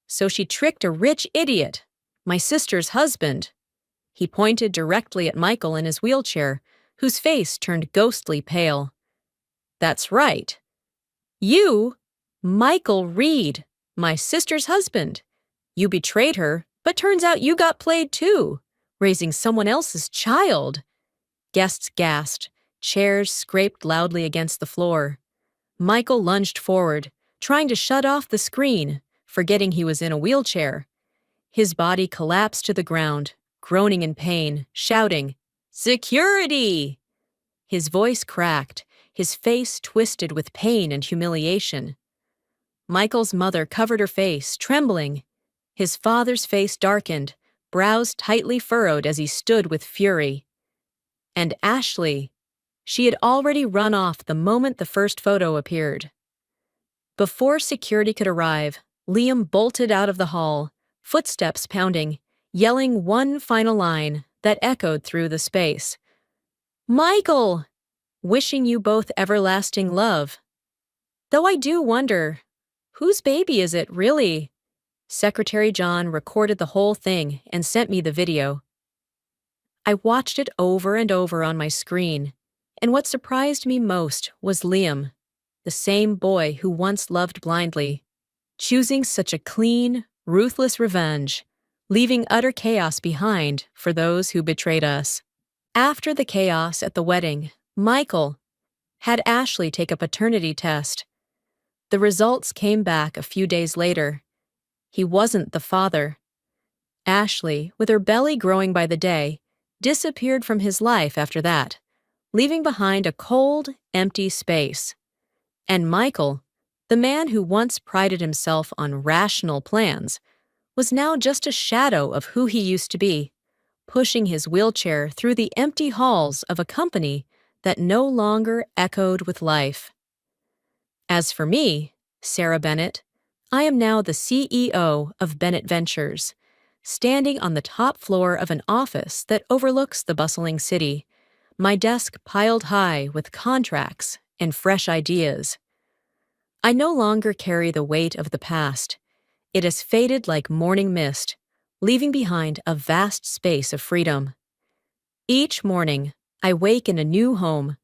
So she tricked a rich idiot, my sister's husband." He pointed directly at Michael in his wheelchair, whose face turned ghostly pale. "That's right. You, Michael Reed, my sister's husband. You betrayed her, but turns out you got played too, raising someone else's child." Guests gasped, chairs scraped loudly against the floor. Michael lunged forward, trying to shut off the screen, forgetting he was in a wheelchair. His body collapsed to the ground, groaning in pain, shouting, "Security!" His voice cracked, his face twisted with pain and humiliation. Michael's mother covered her face, trembling. His father's face darkened, brows tightly furrowed as he stood with fury. And Ashley, she had already run off the moment the first photo appeared. Before security could arrive, Liam bolted out of the hall, footsteps pounding, yelling one final line that echoed through the space. "Michael! Wishing you both everlasting love. Though I do wonder, whose baby is it, really?" Secretary John recorded the whole thing and sent me the video. I watched it over and over on my screen, and what surprised me most was Liam, the same boy who once loved blindly, choosing such a clean, ruthless revenge, leaving utter chaos behind for those who betrayed us. After the chaos at the wedding, Michael had Ashley take a paternity test. The results came back a few days later. He wasn't the father. Ashley, with her belly growing by the day, disappeared from his life after that, leaving behind a cold, empty space. And Michael, the man who once prided himself on rational plans, was now just a shadow of who he used to be, pushing his wheelchair through the empty halls of a company that no longer echoed with life. As for me, Sarah Bennett, I am now the CEO of Bennett Ventures, standing on the top floor of an office that overlooks the bustling city, my desk piled high with contracts and fresh ideas. I no longer carry the weight of the past. It has faded like morning mist, leaving behind a vast space of freedom. Each morning, I wake in a new home,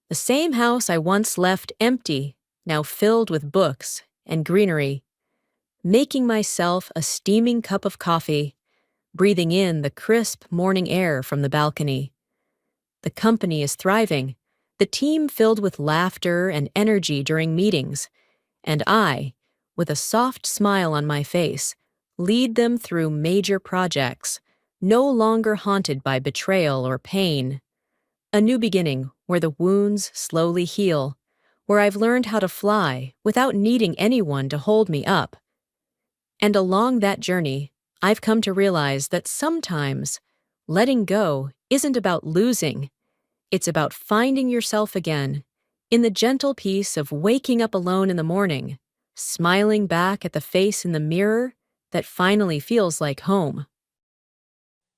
the same house I once left empty, now filled with books and greenery, making myself a steaming cup of coffee, breathing in the crisp morning air from the balcony. The company is thriving, the team filled with laughter and energy during meetings, and I, with a soft smile on my face, lead them through major projects, no longer haunted by betrayal or pain. A new beginning where the wounds slowly heal, where I've learned how to fly without needing anyone to hold me up. And along that journey, I've come to realize that sometimes letting go isn't about losing. It's about finding yourself again, in the gentle peace of waking up alone in the morning, smiling back at the face in the mirror that finally feels like home.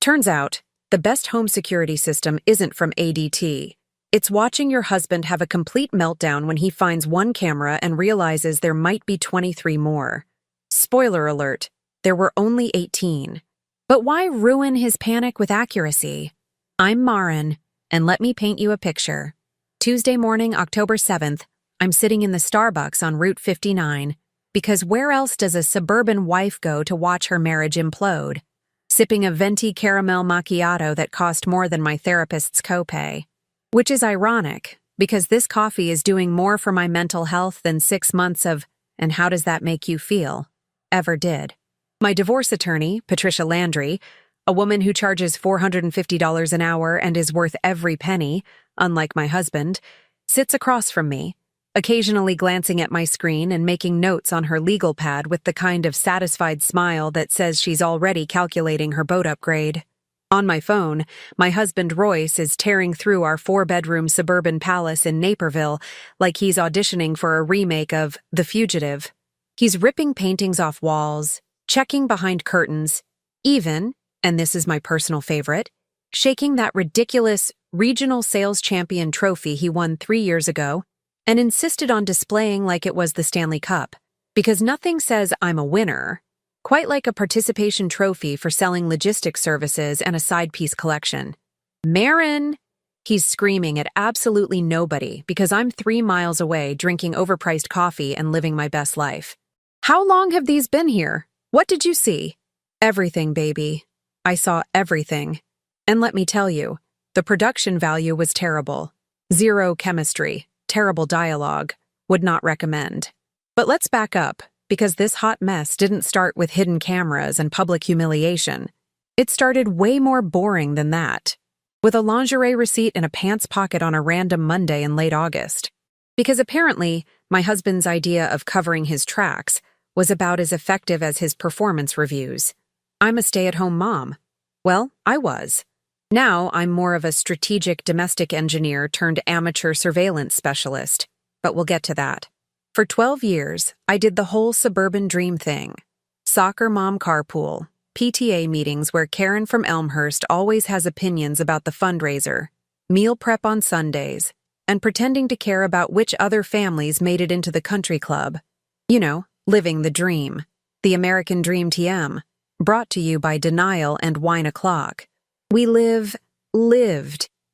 Turns out, the best home security system isn't from ADT. It's watching your husband have a complete meltdown when he finds one camera and realizes there might be 23 more. Spoiler alert, there were only 18. But why ruin his panic with accuracy? I'm Marin, and let me paint you a picture. Tuesday morning, October 7th, I'm sitting in the Starbucks on Route 59, because where else does a suburban wife go to watch her marriage implode? Sipping a venti caramel macchiato that cost more than my therapist's copay. Which is ironic, because this coffee is doing more for my mental health than 6 months of, and how does that make you feel, ever did. My divorce attorney, Patricia Landry, a woman who charges $450 an hour and is worth every penny, unlike my husband, sits across from me, occasionally glancing at my screen and making notes on her legal pad with the kind of satisfied smile that says she's already calculating her boat upgrade. On my phone, my husband Royce is tearing through our 4-bedroom suburban palace in Naperville like he's auditioning for a remake of The Fugitive. He's ripping paintings off walls, checking behind curtains, even, and this is my personal favorite, shaking that ridiculous regional sales champion trophy he won 3 years ago and insisted on displaying like it was the Stanley Cup, because nothing says I'm a winner quite like a participation trophy for selling logistics services and a side-piece collection. Marin! He's screaming at absolutely nobody because I'm 3 miles away drinking overpriced coffee and living my best life. How long have these been here? What did you see? Everything, baby. I saw everything. And let me tell you, the production value was terrible. Zero chemistry, terrible dialogue. Would not recommend. But let's back up, because this hot mess didn't start with hidden cameras and public humiliation. It started way more boring than that, with a lingerie receipt in a pants pocket on a random Monday in late August. Because apparently, my husband's idea of covering his tracks was about as effective as his performance reviews. I'm a stay-at-home mom. Well, I was. Now I'm more of a strategic domestic engineer turned amateur surveillance specialist, but we'll get to that. For 12 years, I did the whole suburban dream thing. Soccer mom carpool, PTA meetings where Karen from Elmhurst always has opinions about the fundraiser, meal prep on Sundays, and pretending to care about which other families made it into the country club. You know, living the dream. The American Dream TM. Brought to you by Denial and Wine O'Clock. We lived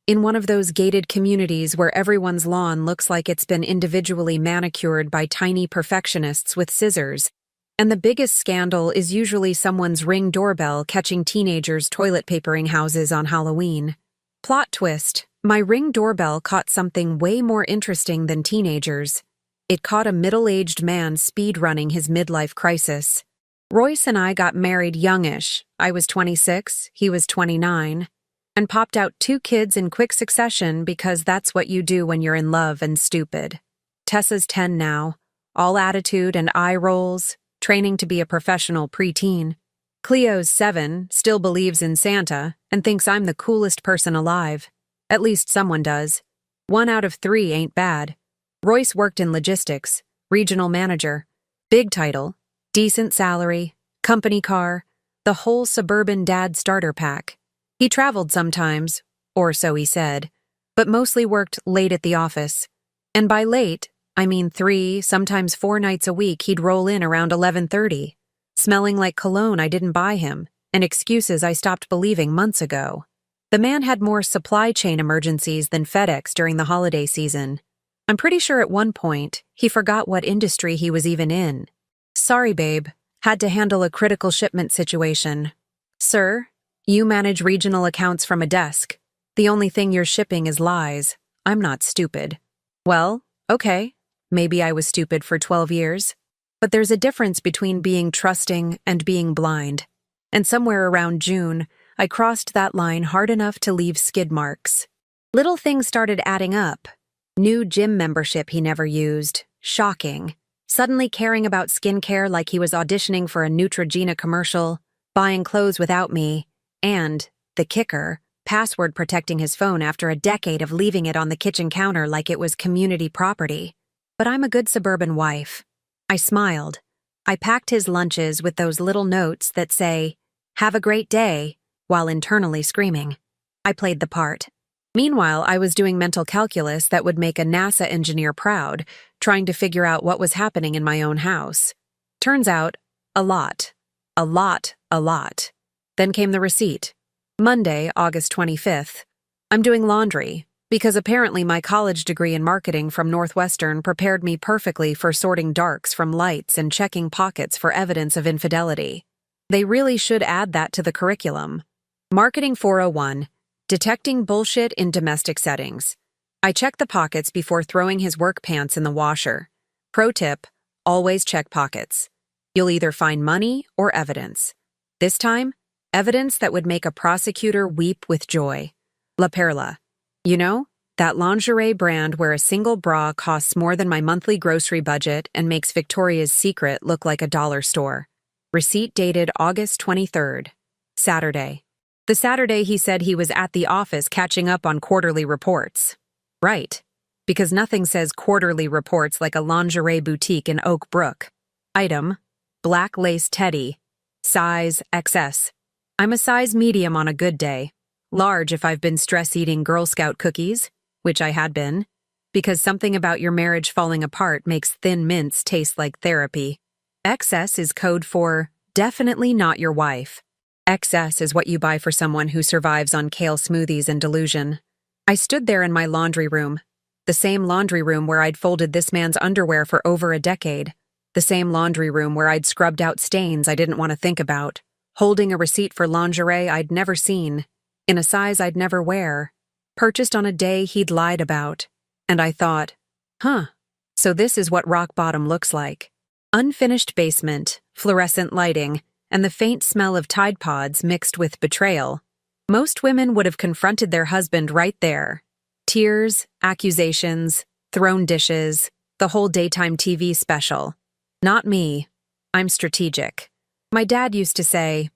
in one of those gated communities where everyone's lawn looks like it's been individually manicured by tiny perfectionists with scissors, and the biggest scandal is usually someone's Ring doorbell catching teenagers toilet papering houses on Halloween. Plot twist, my Ring doorbell caught something way more interesting than teenagers. It caught a middle-aged man speed-running his midlife crisis. Royce and I got married youngish. I was 26, he was 29, and popped out 2 kids in quick succession because that's what you do when you're in love and stupid. Tessa's 10 now, all attitude and eye rolls, training to be a professional preteen. Cleo's 7, still believes in Santa, and thinks I'm the coolest person alive. At least someone does. 1 out of 3 ain't bad. Royce worked in logistics, regional manager, big title, decent salary, company car, the whole suburban dad starter pack. He traveled sometimes, or so he said, but mostly worked late at the office. And by late, I mean 3, sometimes 4 nights a week he'd roll in around 11:30, smelling like cologne I didn't buy him, and excuses I stopped believing months ago. The man had more supply chain emergencies than FedEx during the holiday season. I'm pretty sure at one point, he forgot what industry he was even in. Sorry, babe. Had to handle a critical shipment situation. Sir, you manage regional accounts from a desk. The only thing you're shipping is lies. I'm not stupid. Well, okay. Maybe I was stupid for 12 years. But there's a difference between being trusting and being blind. And somewhere around June, I crossed that line hard enough to leave skid marks. Little things started adding up. New gym membership he never used. Shocking. Suddenly caring about skincare like he was auditioning for a Neutrogena commercial, buying clothes without me, and, the kicker, password protecting his phone after a decade of leaving it on the kitchen counter like it was community property. But I'm a good suburban wife. I smiled. I packed his lunches with those little notes that say, "Have a great day," while internally screaming. I played the part. Meanwhile, I was doing mental calculus that would make a NASA engineer proud, trying to figure out what was happening in my own house. Turns out, a lot. Then came the receipt. Monday, August 25th. I'm doing laundry, because apparently my college degree in marketing from Northwestern prepared me perfectly for sorting darks from lights and checking pockets for evidence of infidelity. They really should add that to the curriculum. Marketing 401. Detecting bullshit in domestic settings. I check the pockets before throwing his work pants in the washer. Pro tip, always check pockets. You'll either find money or evidence. This time, evidence that would make a prosecutor weep with joy. La Perla. You know, that lingerie brand where a single bra costs more than my monthly grocery budget and makes Victoria's Secret look like a dollar store. Receipt dated August 23rd. Saturday. The Saturday he said he was at the office catching up on quarterly reports. Right. Because nothing says quarterly reports like a lingerie boutique in Oak Brook. Item, black lace teddy. Size, XS. I'm a size medium on a good day. Large if I've been stress-eating Girl Scout cookies, which I had been, because something about your marriage falling apart makes thin mints taste like therapy. XS is code for definitely not your wife. XS is what you buy for someone who survives on kale smoothies and delusion. I stood there in my laundry room, the same laundry room where I'd folded this man's underwear for over a decade, the same laundry room where I'd scrubbed out stains I didn't want to think about, holding a receipt for lingerie I'd never seen, in a size I'd never wear, purchased on a day he'd lied about. And I thought, so this is what rock bottom looks like. Unfinished basement, fluorescent lighting, and the faint smell of Tide Pods mixed with betrayal. Most women would have confronted their husband right there. Tears, accusations, thrown dishes, the whole daytime TV special. Not me. I'm strategic. My dad used to say,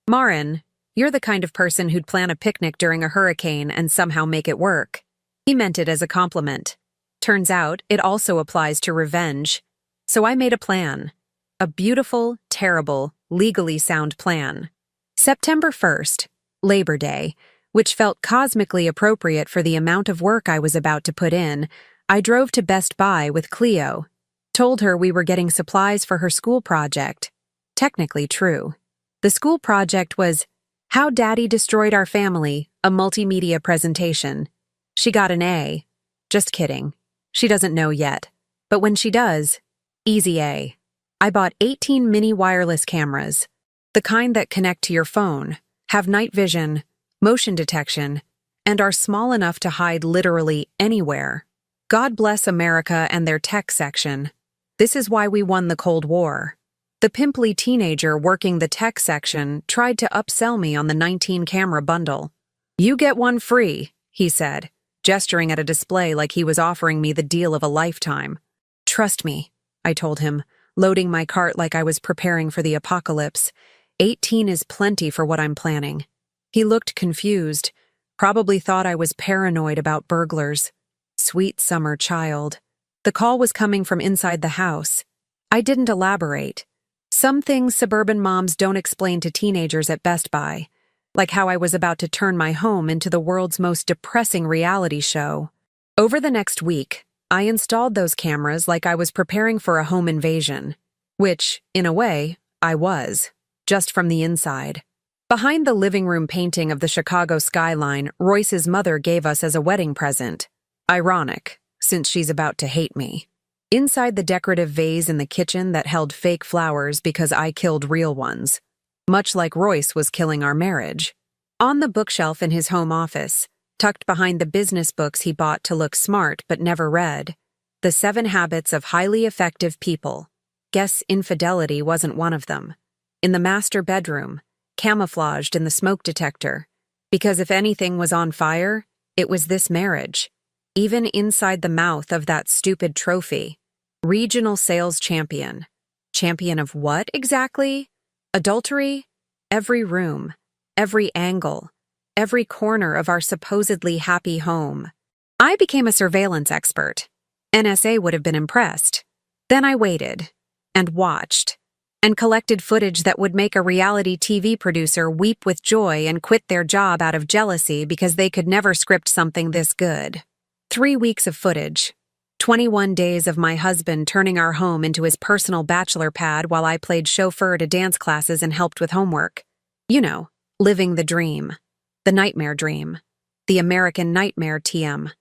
"Marin, you're the kind of person who'd plan a picnic during a hurricane and somehow make it work." He meant it as a compliment. Turns out, it also applies to revenge. So I made a plan. A beautiful, terrible, legally sound plan. September 1st, Labor Day, which felt cosmically appropriate for the amount of work I was about to put in, I drove to Best Buy with Cleo. Told her we were getting supplies for her school project. Technically true. The school project was How Daddy Destroyed Our Family, a multimedia presentation. She got an A. Just kidding. She doesn't know yet. But when she does, easy A. I bought 18 mini wireless cameras, the kind that connect to your phone, have night vision, motion detection, and are small enough to hide literally anywhere. God bless America and their tech section. This is why we won the Cold War. The pimply teenager working the tech section tried to upsell me on the 19-camera bundle. You get one free, he said, gesturing at a display like he was offering me the deal of a lifetime. Trust me, I told him, loading my cart like I was preparing for the apocalypse. 18 is plenty for what I'm planning. He looked confused, probably thought I was paranoid about burglars. Sweet summer child. The call was coming from inside the house. I didn't elaborate. Some things suburban moms don't explain to teenagers at Best Buy, like how I was about to turn my home into the world's most depressing reality show. Over the next week, I installed those cameras like I was preparing for a home invasion, which, in a way, I was, just from the inside. Behind the living room painting of the Chicago skyline Royce's mother gave us as a wedding present. Ironic, since she's about to hate me. Inside the decorative vase in the kitchen that held fake flowers because I killed real ones, much like Royce was killing our marriage. On the bookshelf in his home office, tucked behind the business books he bought to look smart but never read, The 7 Habits of Highly Effective People. Guess infidelity wasn't one of them. In the master bedroom, camouflaged in the smoke detector, because if anything was on fire, it was this marriage. Even inside the mouth of that stupid trophy. Regional sales champion. Champion of what exactly? Adultery? Every room, every angle, every corner of our supposedly happy home. I became a surveillance expert. NSA would have been impressed. Then I waited, and watched, and collected footage that would make a reality TV producer weep with joy and quit their job out of jealousy because they could never script something this good. 3 weeks of footage. 21 days of my husband turning our home into his personal bachelor pad while I played chauffeur to dance classes and helped with homework. You know, living the dream. The nightmare dream. The American nightmare TM.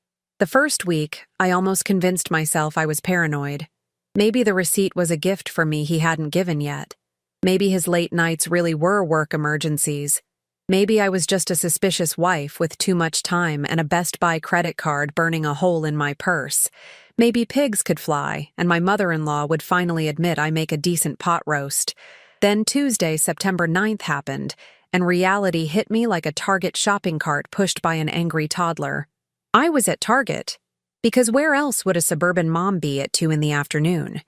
The first week, I almost convinced myself I was paranoid. Maybe the receipt was a gift for me he hadn't given yet. Maybe his late nights really were work emergencies. Maybe I was just a suspicious wife with too much time and a Best Buy credit card burning a hole in my purse. Maybe pigs could fly, and my mother-in-law would finally admit I make a decent pot roast. Then Tuesday, September 9th happened, and reality hit me like a Target shopping cart pushed by an angry toddler. I was at Target, because where else would a suburban mom be at 2 in the afternoon?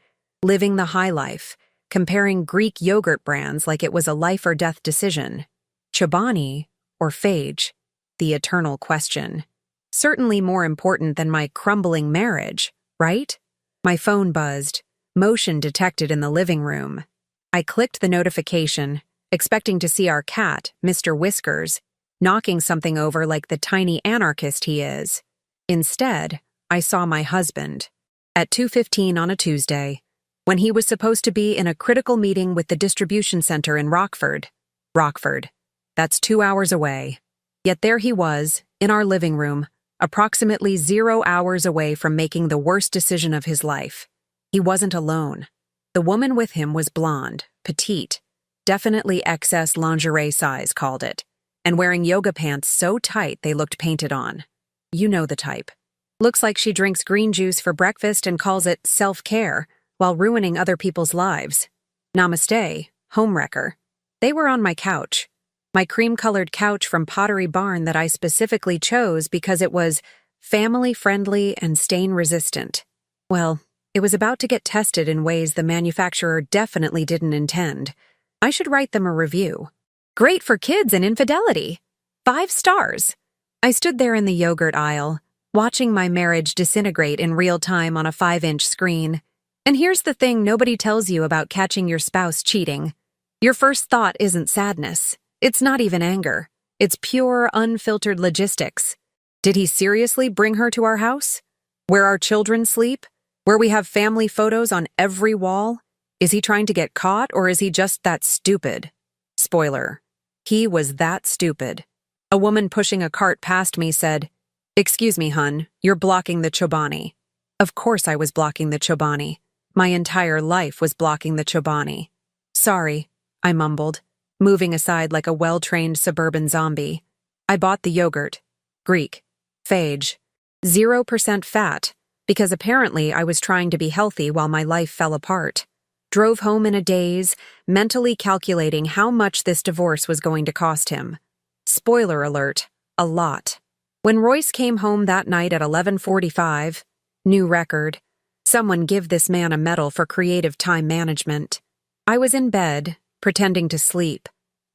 Living the high life, comparing Greek yogurt brands like it was a life-or-death decision. Chobani or Phage? The eternal question. Certainly more important than my crumbling marriage, right? My phone buzzed, motion detected in the living room. I clicked the notification, expecting to see our cat, Mr. Whiskers, knocking something over like the tiny anarchist he is. Instead, I saw my husband, at 2:15 on a Tuesday, when he was supposed to be in a critical meeting with the distribution center in Rockford. Rockford. That's 2 hours away. Yet there he was, in our living room, approximately 0 hours away from making the worst decision of his life. He wasn't alone. The woman with him was blonde, petite, definitely XS lingerie size, called it, and wearing yoga pants so tight they looked painted on. You know the type. Looks like she drinks green juice for breakfast and calls it self-care while ruining other people's lives. Namaste, homewrecker. They were on my couch. My cream-colored couch from Pottery Barn that I specifically chose because it was family-friendly and stain-resistant. Well, it was about to get tested in ways the manufacturer definitely didn't intend. I should write them a review. Great for kids and infidelity. 5 stars. I stood there in the yogurt aisle, watching my marriage disintegrate in real time on a 5-inch screen. And here's the thing nobody tells you about catching your spouse cheating. Your first thought isn't sadness. It's not even anger. It's pure, unfiltered logistics. Did he seriously bring her to our house? Where our children sleep? Where we have family photos on every wall? Is he trying to get caught, or is he just that stupid? Spoiler. He was that stupid. A woman pushing a cart past me said, "Excuse me, hun, you're blocking the Chobani." Of course I was blocking the Chobani. My entire life was blocking the Chobani. "Sorry," I mumbled, moving aside like a well-trained suburban zombie. I bought the yogurt. Greek. Phage. 0% fat, because apparently I was trying to be healthy while my life fell apart. Drove home in a daze, mentally calculating how much this divorce was going to cost him. Spoiler alert, a lot. When Royce came home that night at 11:45, new record, someone give this man a medal for creative time management. I was in bed, pretending to sleep,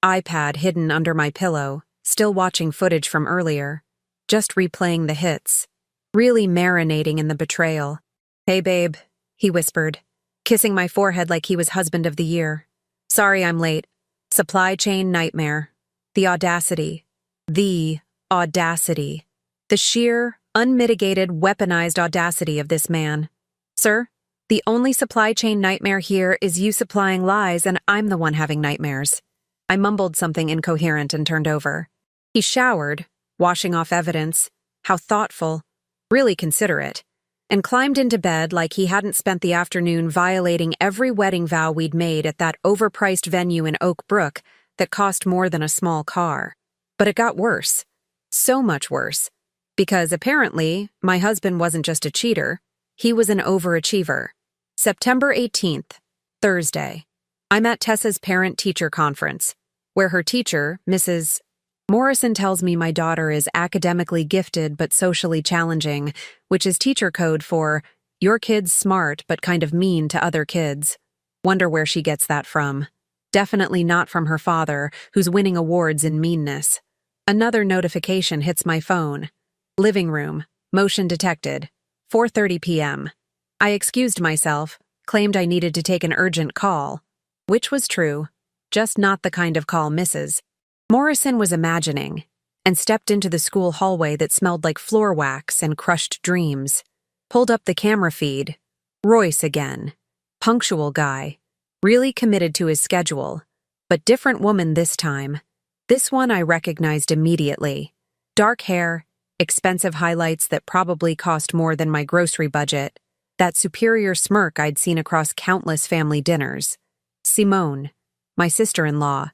iPad hidden under my pillow, still watching footage from earlier, just replaying the hits, really marinating in the betrayal. "Hey babe," he whispered, kissing my forehead like he was husband of the year. "Sorry I'm late. Supply chain nightmare. The audacity. The audacity. The sheer, unmitigated, weaponized audacity of this man. Sir, the only supply chain nightmare here is you supplying lies and I'm the one having nightmares." I mumbled something incoherent and turned over. He showered, washing off evidence, how thoughtful, really considerate, and climbed into bed like he hadn't spent the afternoon violating every wedding vow we'd made at that overpriced venue in Oak Brook that cost more than a small car. But it got worse. So much worse. Because apparently, my husband wasn't just a cheater, he was an overachiever. September 18th, Thursday. I'm at Tessa's parent-teacher conference, where her teacher, Mrs. Morrison, tells me my daughter is academically gifted but socially challenging, which is teacher code for, "Your kid's smart but kind of mean to other kids." Wonder where she gets that from. Definitely not from her father, who's winning awards in meanness. Another notification hits my phone. Living room, motion detected, 4:30 p.m. I excused myself, claimed I needed to take an urgent call, which was true, just not the kind of call Mrs. Morrison was imagining, and stepped into the school hallway that smelled like floor wax and crushed dreams. Pulled up the camera feed. Royce again. Punctual guy. Really committed to his schedule. But different woman this time. This one I recognized immediately. Dark hair, expensive highlights that probably cost more than my grocery budget, that superior smirk I'd seen across countless family dinners. Simone, my sister-in-law,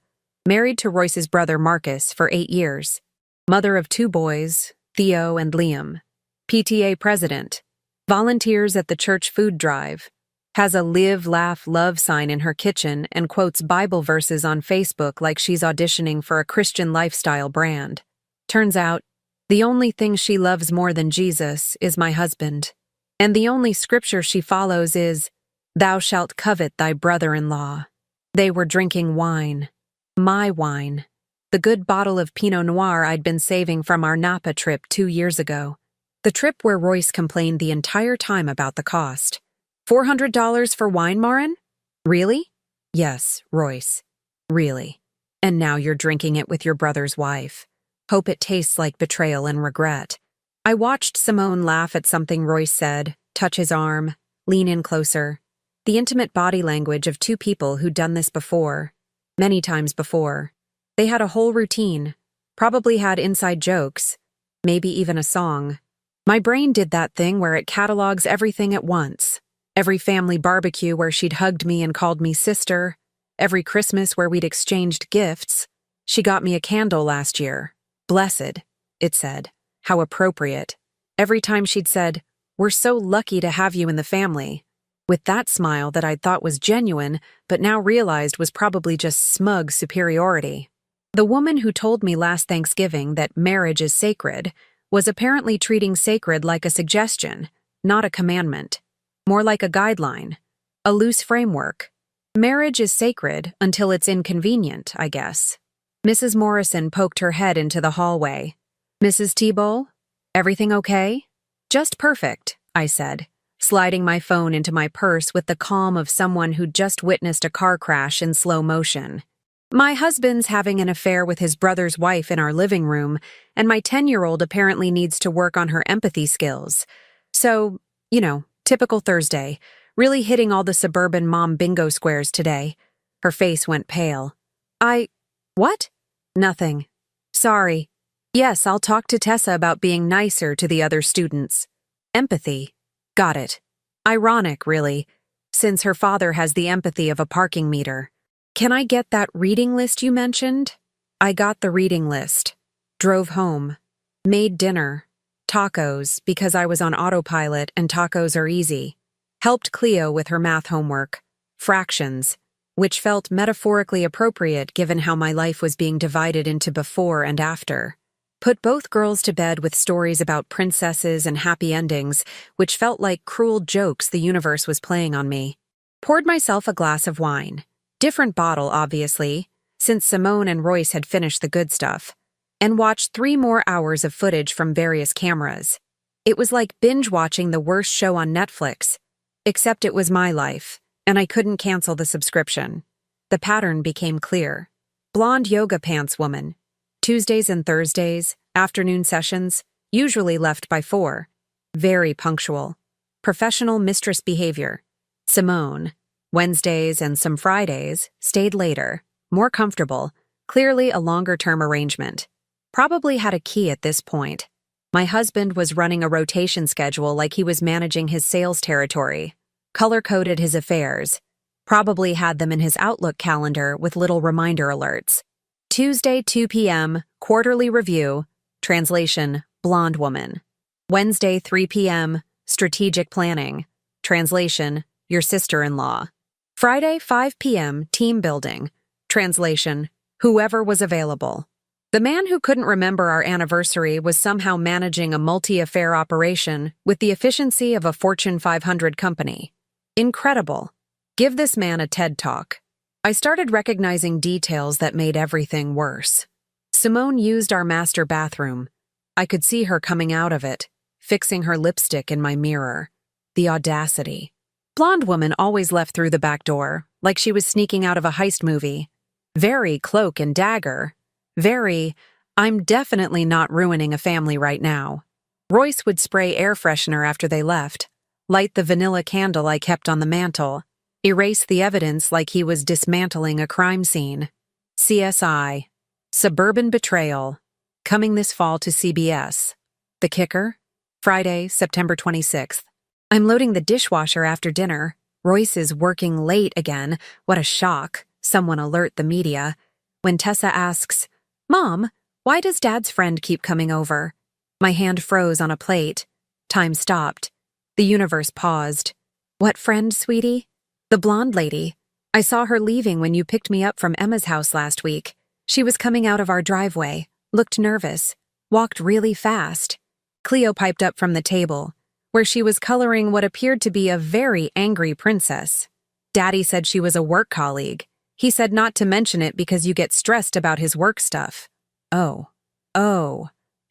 married to Royce's brother Marcus for 8 years. Mother of 2 boys, Theo and Liam. PTA president. Volunteers at the church food drive. Has a live, laugh, love sign in her kitchen and quotes Bible verses on Facebook like she's auditioning for a Christian lifestyle brand. Turns out, the only thing she loves more than Jesus is my husband. And the only scripture she follows is, "Thou shalt covet thy brother-in-law." They were drinking wine. My wine. The good bottle of Pinot Noir I'd been saving from our Napa trip 2 years ago. The trip where Royce complained the entire time about the cost. $400 for wine, Marin? Really? Yes, Royce. Really. And now you're drinking it with your brother's wife. Hope it tastes like betrayal and regret. I watched Simone laugh at something Royce said, touch his arm, lean in closer. The intimate body language of 2 people who'd done this before. Many times before. They had a whole routine, probably had inside jokes, maybe even a song. My brain did that thing where it catalogs everything at once. Every family barbecue where she'd hugged me and called me sister. Every Christmas where we'd exchanged gifts. She got me a candle last year. Blessed, it said. How appropriate. Every time she'd said, "We're so lucky to have you in the family." With that smile that I'd thought was genuine, but now realized was probably just smug superiority. The woman who told me last Thanksgiving that marriage is sacred was apparently treating sacred like a suggestion, not a commandment. More like a guideline. A loose framework. Marriage is sacred until it's inconvenient, I guess. Mrs. Morrison poked her head into the hallway. "Mrs. T-Bowl, everything okay?" "Just perfect," I said, sliding my phone into my purse with the calm of someone who'd just witnessed a car crash in slow motion. My husband's having an affair with his brother's wife in our living room, and my 10-year-old apparently needs to work on her empathy skills. So, typical Thursday, really hitting all the suburban mom bingo squares today. Her face went pale. What? Nothing. Sorry. Yes, I'll talk to Tessa about being nicer to the other students. Empathy. Got it. Ironic, really, since her father has the empathy of a parking meter. Can I get that reading list you mentioned? I got the reading list. Drove home. Made dinner. Tacos, because I was on autopilot and tacos are easy. Helped Cleo with her math homework. Fractions, which felt metaphorically appropriate given how my life was being divided into before and after. Put both girls to bed with stories about princesses and happy endings, which felt like cruel jokes the universe was playing on me. Poured myself a glass of wine. Different bottle, obviously, since Simone and Royce had finished the good stuff. And watched 3 more hours of footage from various cameras. It was like binge-watching the worst show on Netflix. Except it was my life, and I couldn't cancel the subscription. The pattern became clear. Blonde yoga pants woman. Tuesdays and Thursdays, afternoon sessions, usually left by 4. Very punctual. Professional mistress behavior. Simone. Wednesdays and some Fridays, stayed later. More comfortable. Clearly a longer-term arrangement. Probably had a key at this point. My husband was running a rotation schedule like he was managing his sales territory. Color-coded his affairs. Probably had them in his Outlook calendar with little reminder alerts. Tuesday, 2 p.m., quarterly review, translation, blonde woman. Wednesday, 3 p.m., strategic planning, translation, your sister-in-law. Friday, 5 p.m., team building, translation, whoever was available. The man who couldn't remember our anniversary was somehow managing a multi-affair operation with the efficiency of a Fortune 500 company. Incredible. Give this man a TED Talk. I started recognizing details that made everything worse. Simone used our master bathroom. I could see her coming out of it, fixing her lipstick in my mirror. The audacity. Blonde woman always left through the back door, like she was sneaking out of a heist movie. Very cloak and dagger. Very, I'm definitely not ruining a family right now. Royce would spray air freshener after they left, light the vanilla candle I kept on the mantle, erase the evidence like he was dismantling a crime scene. CSI. Suburban Betrayal. Coming this fall to CBS. The kicker? Friday, September 26th. I'm loading the dishwasher after dinner. Royce is working late again. What a shock. Someone alert the media. When Tessa asks, Mom, why does Dad's friend keep coming over? My hand froze on a plate. Time stopped. The universe paused. What friend, sweetie? The blonde lady. I saw her leaving when you picked me up from Emma's house last week. She was coming out of our driveway, looked nervous, walked really fast. Cleo piped up from the table, where she was coloring what appeared to be a very angry princess. Daddy said she was a work colleague. He said not to mention it because you get stressed about his work stuff. Oh.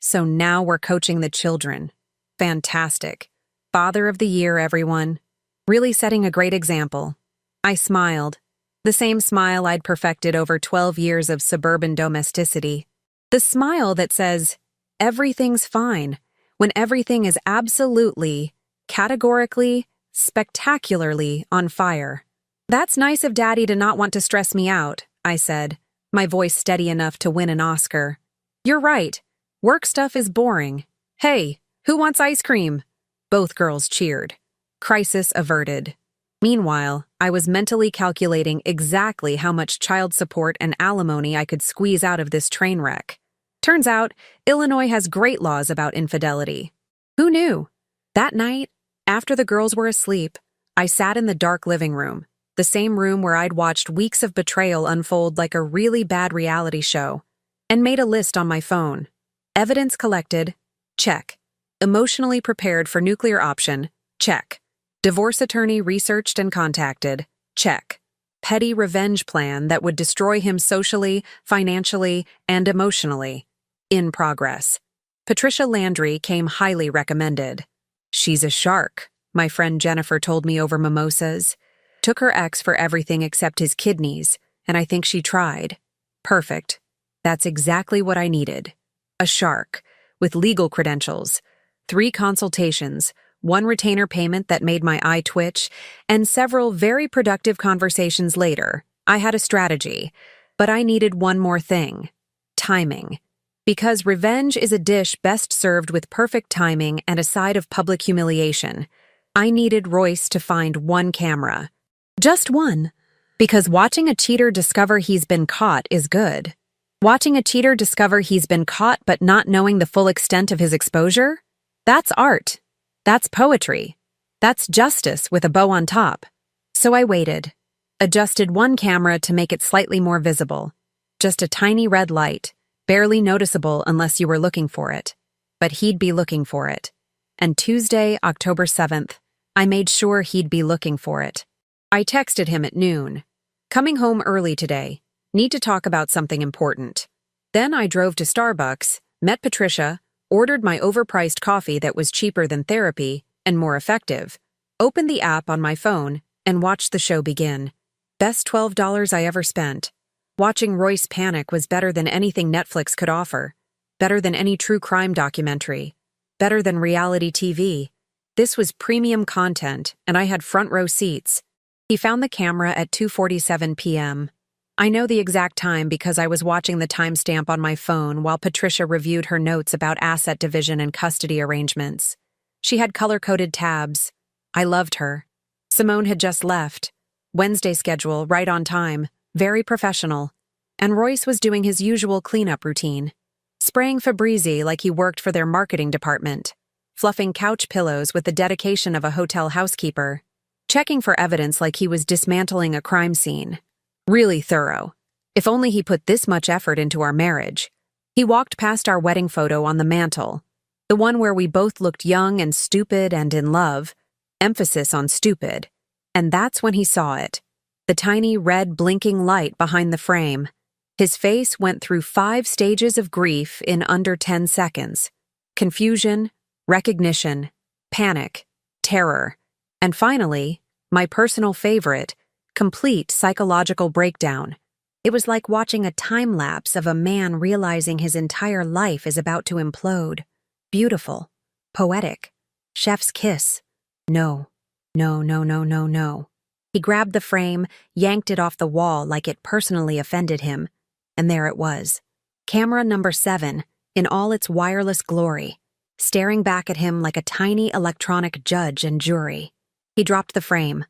So now we're coaching the children. Fantastic. Father of the year, everyone. Really setting a great example. I smiled. The same smile I'd perfected over 12 years of suburban domesticity. The smile that says, everything's fine, when everything is absolutely, categorically, spectacularly on fire. That's nice of Daddy to not want to stress me out, I said, my voice steady enough to win an Oscar. You're right. Work stuff is boring. Hey, who wants ice cream? Both girls cheered. Crisis averted. Meanwhile, I was mentally calculating exactly how much child support and alimony I could squeeze out of this train wreck. Turns out, Illinois has great laws about infidelity. Who knew? That night, after the girls were asleep, I sat in the dark living room, the same room where I'd watched weeks of betrayal unfold like a really bad reality show, and made a list on my phone. Evidence collected, check. Emotionally prepared for nuclear option, check. Divorce attorney researched and contacted, check. Petty revenge plan that would destroy him socially, financially, and emotionally, in progress. Patricia Landry came highly recommended. She's a shark, my friend Jennifer told me over mimosas. Took her ex for everything except his kidneys, and I think she tried. Perfect. That's exactly what I needed. A shark, with legal credentials, 3 consultations, 1 retainer payment that made my eye twitch, and several very productive conversations later. I had a strategy, but I needed one more thing: timing. Because revenge is a dish best served with perfect timing and a side of public humiliation, I needed Royce to find 1 camera. Just 1. Because watching a cheater discover he's been caught is good. Watching a cheater discover he's been caught but not knowing the full extent of his exposure? That's art. That's poetry. That's justice with a bow on top. So I waited. Adjusted 1 camera to make it slightly more visible. Just a tiny red light, barely noticeable unless you were looking for it. But he'd be looking for it. And Tuesday, October 7th, I made sure he'd be looking for it. I texted him at noon. Coming home early today. Need to talk about something important. Then I drove to Starbucks, met Patricia, ordered my overpriced coffee that was cheaper than therapy and more effective, opened the app on my phone, and watched the show begin. Best $12 I ever spent. Watching Royce panic was better than anything Netflix could offer. Better than any true crime documentary. Better than reality TV. This was premium content, and I had front row seats. He found the camera at 2:47 p.m. I know the exact time because I was watching the timestamp on my phone while Patricia reviewed her notes about asset division and custody arrangements. She had color-coded tabs. I loved her. Simone had just left. Wednesday schedule, right on time, very professional. And Royce was doing his usual cleanup routine. Spraying Febreze like he worked for their marketing department. Fluffing couch pillows with the dedication of a hotel housekeeper. Checking for evidence like he was dismantling a crime scene. Really thorough. If only he put this much effort into our marriage. He walked past our wedding photo on the mantle. The one where we both looked young and stupid and in love. Emphasis on stupid. And that's when he saw it. The tiny red blinking light behind the frame. His face went through 5 stages of grief in under 10 seconds. Confusion, recognition, panic, terror. And finally, my personal favorite, complete psychological breakdown. It was like watching a time-lapse of a man realizing his entire life is about to implode. Beautiful. Poetic. Chef's kiss. No. No, no, no, no, no. He grabbed the frame, yanked it off the wall like it personally offended him. And there it was. Camera number 7, in all its wireless glory, staring back at him like a tiny electronic judge and jury. He dropped the frame.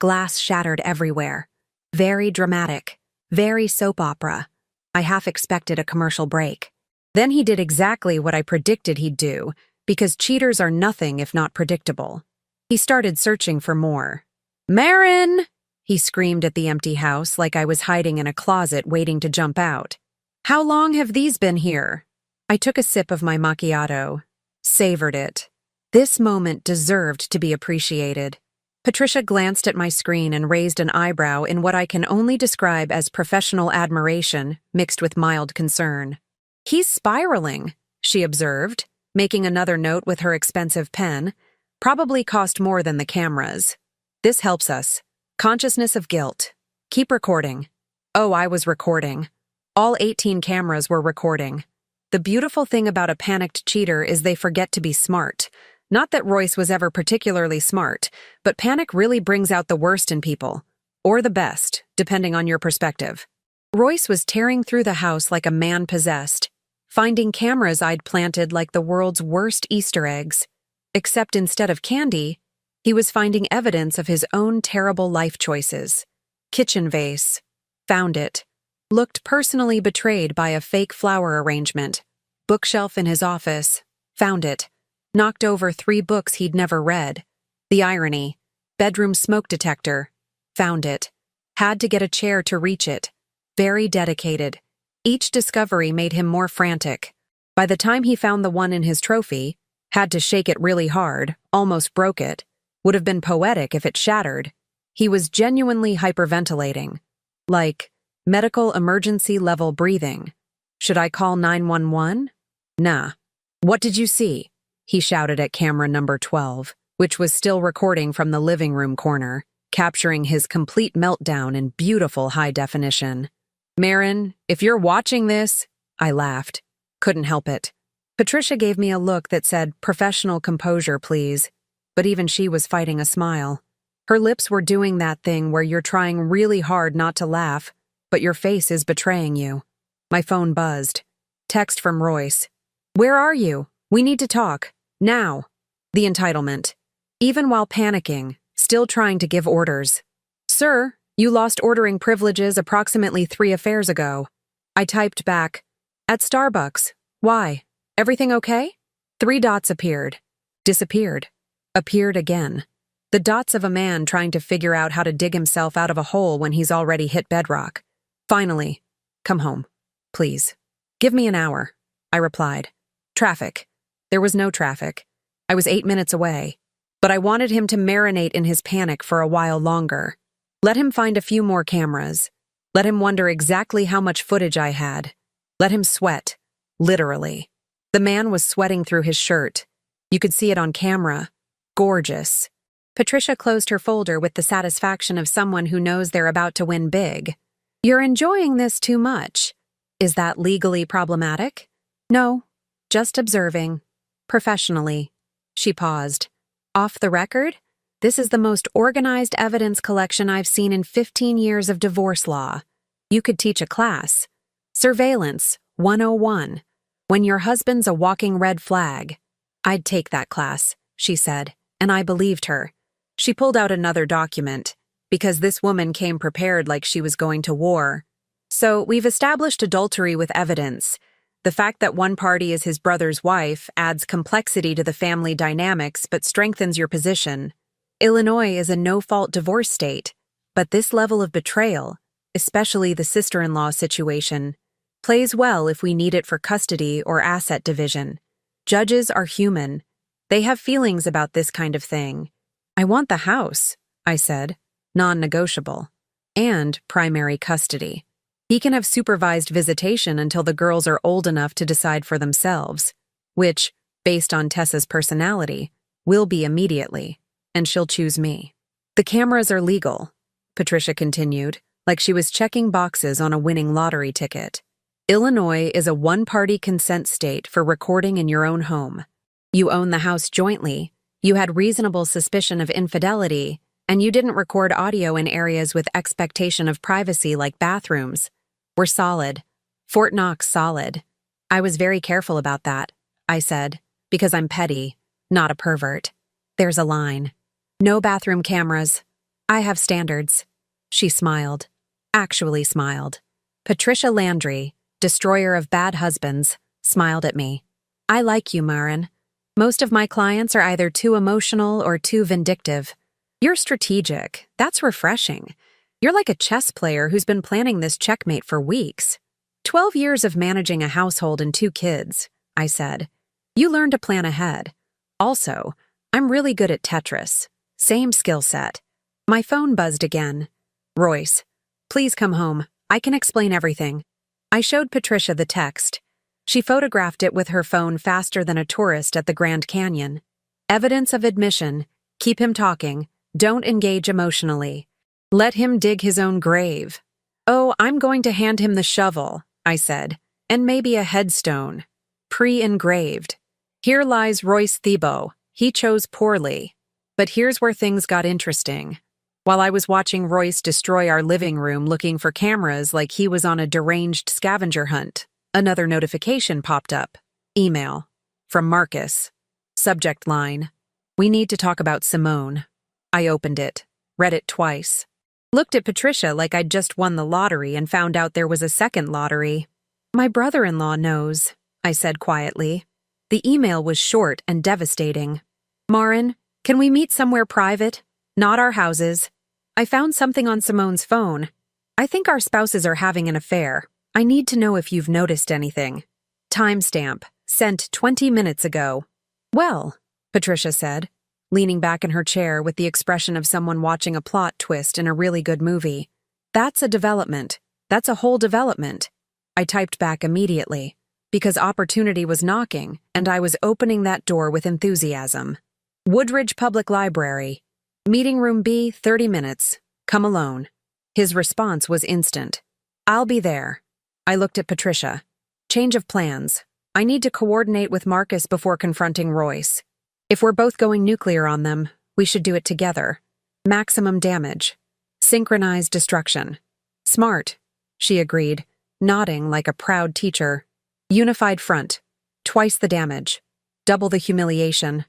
Glass shattered everywhere. Very dramatic. Very soap opera. I half expected a commercial break. Then he did exactly what I predicted he'd do, because cheaters are nothing if not predictable. He started searching for more. "Marin!" he screamed at the empty house like I was hiding in a closet waiting to jump out. "How long have these been here?" I took a sip of my macchiato. Savored it. This moment deserved to be appreciated. Patricia glanced at my screen and raised an eyebrow in what I can only describe as professional admiration mixed with mild concern. "He's spiraling," she observed, making another note with her expensive pen. "Probably cost more than the cameras. This helps us. Consciousness of guilt. Keep recording." Oh, I was recording. All 18 cameras were recording. The beautiful thing about a panicked cheater is they forget to be smart. Not that Royce was ever particularly smart, but panic really brings out the worst in people. Or the best, depending on your perspective. Royce was tearing through the house like a man possessed, finding cameras I'd planted like the world's worst Easter eggs. Except instead of candy, he was finding evidence of his own terrible life choices. Kitchen vase. Found it. Looked personally betrayed by a fake flower arrangement. Bookshelf in his office. Found it. Knocked over 3 books he'd never read. The irony. Bedroom smoke detector. Found it. Had to get a chair to reach it. Very dedicated. Each discovery made him more frantic. By the time he found the one in his trophy, had to shake it really hard, almost broke it, would have been poetic if it shattered. He was genuinely hyperventilating. Like, medical emergency level breathing. Should I call 911? Nah. "What did you see?" he shouted at camera number 12. which was still recording from the living room corner, capturing his complete meltdown in beautiful high definition. "Marin, if you're watching this," I laughed. Couldn't help it. Patricia gave me a look that said, "Professional composure, please." But even she was fighting a smile. Her lips were doing that thing where you're trying really hard not to laugh, but your face is betraying you. My phone buzzed. Text from Royce. "Where are you? We need to talk. Now." The entitlement. Even while panicking, still trying to give orders. "Sir, you lost ordering privileges approximately 3 affairs ago." I typed back, "At Starbucks. Why? Everything okay?" 3 dots appeared. Disappeared. Appeared again. The dots of a man trying to figure out how to dig himself out of a hole when he's already hit bedrock. Finally, "Come home, please." "Give me an hour," I replied. Traffic. There was no traffic. I was 8 minutes away. But I wanted him to marinate in his panic for a while longer. Let him find a few more cameras. Let him wonder exactly how much footage I had. Let him sweat. Literally. The man was sweating through his shirt. You could see it on camera. Gorgeous. Patricia closed her folder with the satisfaction of someone who knows they're about to win big. "You're enjoying this too much. Is that legally problematic?" "No, just observing. Professionally." She paused. "Off the record? This is the most organized evidence collection I've seen in 15 years of divorce law. You could teach a class. Surveillance 101. When your husband's a walking red flag." "I'd take that class," she said, and I believed her. She pulled out another document, because this woman came prepared like she was going to war. "So we've established adultery with evidence. The fact that one party is his brother's wife adds complexity to the family dynamics but strengthens your position. Illinois is a no-fault divorce state, but this level of betrayal, especially the sister-in-law situation, plays well if we need it for custody or asset division. Judges are human. They have feelings about this kind of thing. I want the house," I said, non-negotiable, "and primary custody. He can have supervised visitation until the girls are old enough to decide for themselves, which, based on Tessa's personality, will be immediately, and she'll choose me." "The cameras are legal," Patricia continued, like she was checking boxes on a winning lottery ticket. "Illinois is a one-party consent state for recording in your own home. You own the house jointly, you had reasonable suspicion of infidelity, and you didn't record audio in areas with expectation of privacy like bathrooms. We're solid. Fort Knox solid. I was very careful about that," I said, "because I'm petty, not a pervert. There's a line. No bathroom cameras. I have standards." She smiled. Actually smiled. Patricia Landry, destroyer of bad husbands, smiled at me. "I like you, Marin. Most of my clients are either too emotional or too vindictive. You're strategic. That's refreshing. You're like a chess player who's been planning this checkmate for weeks. 12 years of managing a household and 2 kids," I said. "You learn to plan ahead. Also, I'm really good at Tetris. Same skill set." My phone buzzed again. "Royce, please come home. I can explain everything." I showed Patricia the text. She photographed it with her phone faster than a tourist at the Grand Canyon. "Evidence of admission. Keep him talking. Don't engage emotionally. Let him dig his own grave." "Oh, I'm going to hand him the shovel," I said, "and maybe a headstone. Pre-engraved. Here lies Royce Thibault. He chose poorly." But here's where things got interesting. While I was watching Royce destroy our living room looking for cameras like he was on a deranged scavenger hunt, another notification popped up. Email. From Marcus. Subject line. "We need to talk about Simone." I opened it, read it twice. Looked at Patricia like I'd just won the lottery and found out there was a second lottery. "My brother-in-law knows," I said quietly. The email was short and devastating. "Marin, can we meet somewhere private? Not our houses. I found something on Simone's phone. I think our spouses are having an affair. I need to know if you've noticed anything. Timestamp, sent 20 minutes ago." "Well," Patricia said, leaning back in her chair with the expression of someone watching a plot twist in a really good movie. "That's a development. That's a whole development." I typed back immediately, because opportunity was knocking, and I was opening that door with enthusiasm. Woodridge Public Library. Meeting room B, 30 minutes. Come alone. His response was instant. I'll be there. I looked at Patricia. Change of plans. I need to coordinate with Marcus before confronting Royce. If we're both going nuclear on them, we should do it together. Maximum damage. Synchronized destruction. Smart, she agreed, nodding like a proud teacher. Unified front. Twice the damage. Double the humiliation.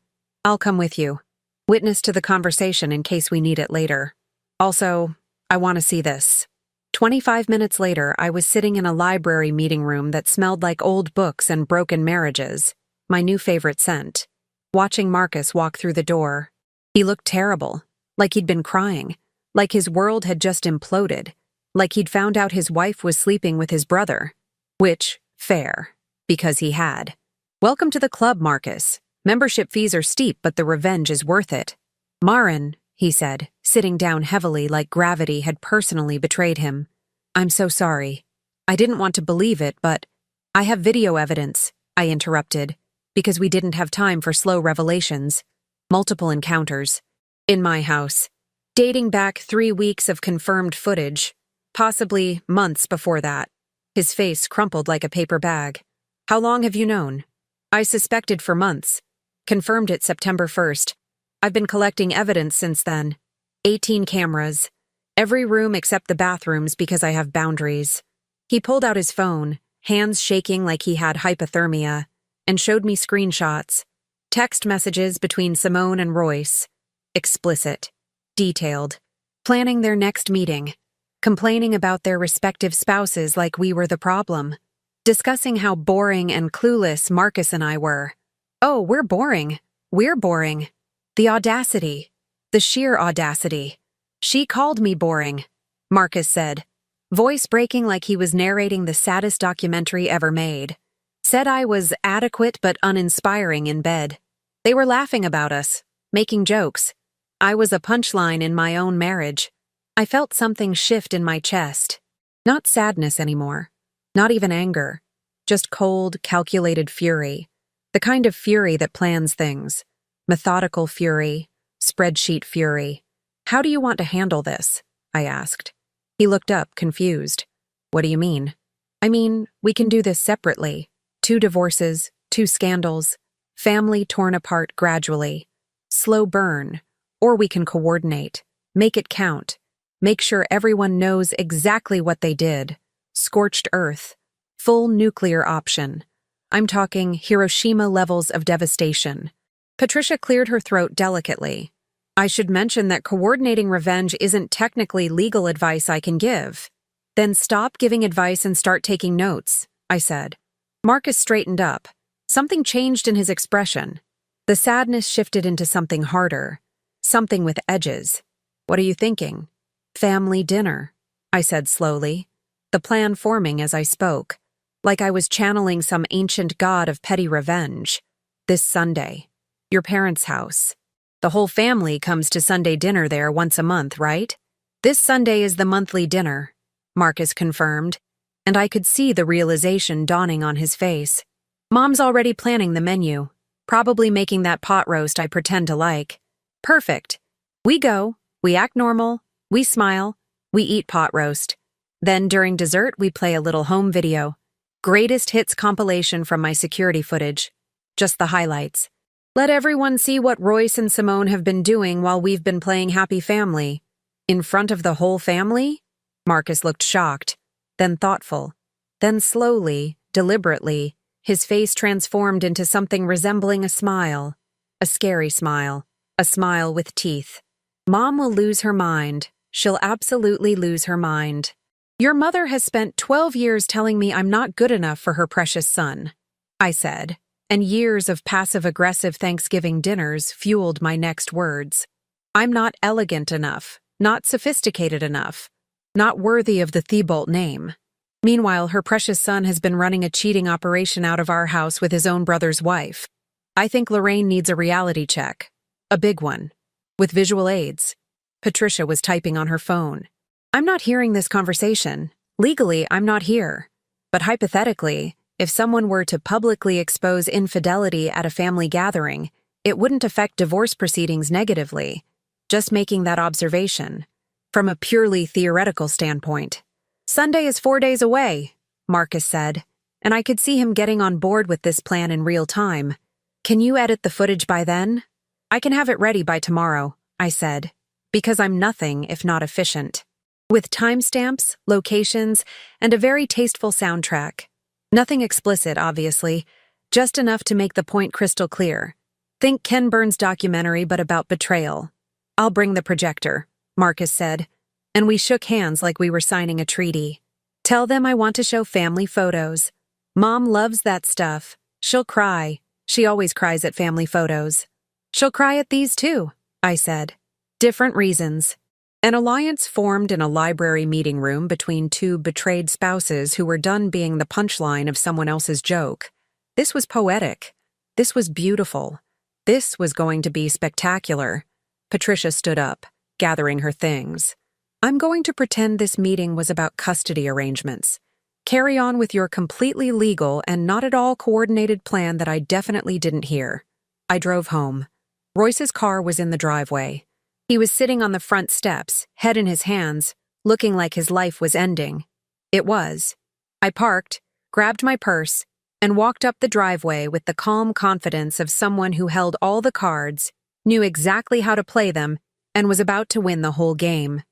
I'll come with you. Witness to the conversation in case we need it later. Also, I want to see this. 25 minutes later, I was sitting in a library meeting room that smelled like old books and broken marriages, my new favorite scent. Watching Marcus walk through the door. He looked terrible, like he'd been crying, like his world had just imploded, like he'd found out his wife was sleeping with his brother. Which, fair, because he had. Welcome to the club, Marcus. Membership fees are steep, but the revenge is worth it. Marin, he said, sitting down heavily like gravity had personally betrayed him. I'm so sorry. I didn't want to believe it, but I have video evidence, I interrupted, because we didn't have time for slow revelations. Multiple encounters. In my house. Dating back 3 weeks of confirmed footage. Possibly months before that. His face crumpled like a paper bag. How long have you known? I suspected for months. Confirmed it September 1st. I've been collecting evidence since then. 18 cameras. Every room except the bathrooms because I have boundaries. He pulled out his phone, hands shaking like he had hypothermia, and showed me screenshots. Text messages between Simone and Royce. Explicit. Detailed. Planning their next meeting. Complaining about their respective spouses like we were the problem. Discussing how boring and clueless Marcus and I were. Oh, we're boring. We're boring. The audacity. The sheer audacity. She called me boring, Marcus said, voice breaking like he was narrating the saddest documentary ever made. Said I was adequate but uninspiring in bed. They were laughing about us, making jokes. I was a punchline in my own marriage. I felt something shift in my chest. Not sadness anymore. Not even anger. Just cold, calculated fury. The kind of fury that plans things. Methodical fury. Spreadsheet fury. How do you want to handle this? I asked. He looked up, confused. What do you mean? I mean, we can do this separately. 2 divorces, 2 scandals. Family torn apart gradually. Slow burn. Or we can coordinate. Make it count. Make sure everyone knows exactly what they did. Scorched earth. Full nuclear option. I'm talking Hiroshima levels of devastation. Patricia cleared her throat delicately. I should mention that coordinating revenge isn't technically legal advice I can give. Then stop giving advice and start taking notes, I said. Marcus straightened up. Something changed in his expression. The sadness shifted into something harder. Something with edges. What are you thinking? Family dinner, I said slowly, the plan forming as I spoke, like I was channeling some ancient god of petty revenge. This Sunday. Your parents' house. The whole family comes to Sunday dinner there once a month, right? This Sunday is the monthly dinner, Marcus confirmed, and I could see the realization dawning on his face. Mom's already planning the menu, probably making that pot roast I pretend to like. Perfect. We go, we act normal, we smile, we eat pot roast. Then during dessert we play a little home video. Greatest hits compilation from my security footage. Just the highlights. Let everyone see what Royce and Simone have been doing while we've been playing happy family. In front of the whole family? Marcus looked shocked, then thoughtful. Then slowly, deliberately, his face transformed into something resembling a smile. A scary smile. A smile with teeth. Mom will lose her mind. She'll absolutely lose her mind. Your mother has spent 12 years telling me I'm not good enough for her precious son, I said, and years of passive-aggressive Thanksgiving dinners fueled my next words. I'm not elegant enough, not sophisticated enough, not worthy of the Thibault name. Meanwhile, her precious son has been running a cheating operation out of our house with his own brother's wife. I think Lorraine needs a reality check. A big one. With visual aids. Patricia was typing on her phone. I'm not hearing this conversation. Legally, I'm not here. But hypothetically, if someone were to publicly expose infidelity at a family gathering, it wouldn't affect divorce proceedings negatively. Just making that observation. From a purely theoretical standpoint. Sunday is 4 days away, Marcus said, and I could see him getting on board with this plan in real time. Can you edit the footage by then? I can have it ready by tomorrow, I said, because I'm nothing if not efficient. With timestamps, locations, and a very tasteful soundtrack. Nothing explicit, obviously, just enough to make the point crystal clear. Think Ken Burns' documentary, but about betrayal. I'll bring the projector, Marcus said, and we shook hands like we were signing a treaty. Tell them I want to show family photos. Mom loves that stuff. She'll cry. She always cries at family photos. She'll cry at these too, I said. Different reasons. An alliance formed in a library meeting room between two betrayed spouses who were done being the punchline of someone else's joke. This was poetic. This was beautiful. This was going to be spectacular. Patricia stood up, gathering her things. I'm going to pretend this meeting was about custody arrangements. Carry on with your completely legal and not at all coordinated plan that I definitely didn't hear. I drove home. Royce's car was in the driveway. He was sitting on the front steps, head in his hands, looking like his life was ending. It was. I parked, grabbed my purse, and walked up the driveway with the calm confidence of someone who held all the cards, knew exactly how to play them, and was about to win the whole game.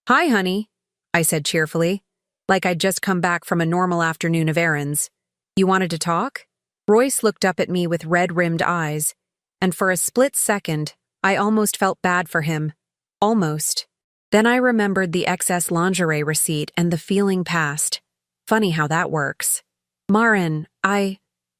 Hi, honey, I said cheerfully, like I'd just come back from a normal afternoon of errands. You wanted to talk? Royce looked up at me with red-rimmed eyes, and for a split second, I almost felt bad for him. Almost. Then I remembered the excess lingerie receipt and the feeling passed. Funny how that works. Marin,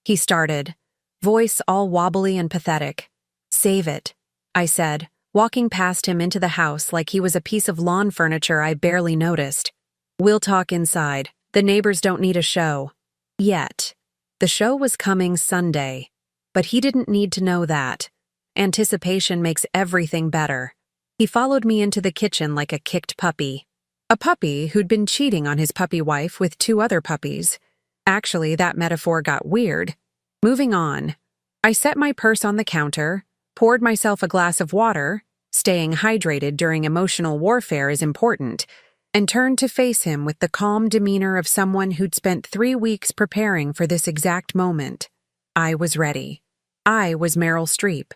he started, voice all wobbly and pathetic. Save it, I said, walking past him into the house like he was a piece of lawn furniture I barely noticed. We'll talk inside. The neighbors don't need a show. Yet. The show was coming Sunday. But he didn't need to know that. Anticipation makes everything better. He followed me into the kitchen like a kicked puppy. A puppy who'd been cheating on his puppy wife with 2 other puppies. Actually, that metaphor got weird. Moving on. I set my purse on the counter, poured myself a glass of water, staying hydrated during emotional warfare is important, and turned to face him with the calm demeanor of someone who'd spent 3 weeks preparing for this exact moment. I was ready. I was Meryl Streep.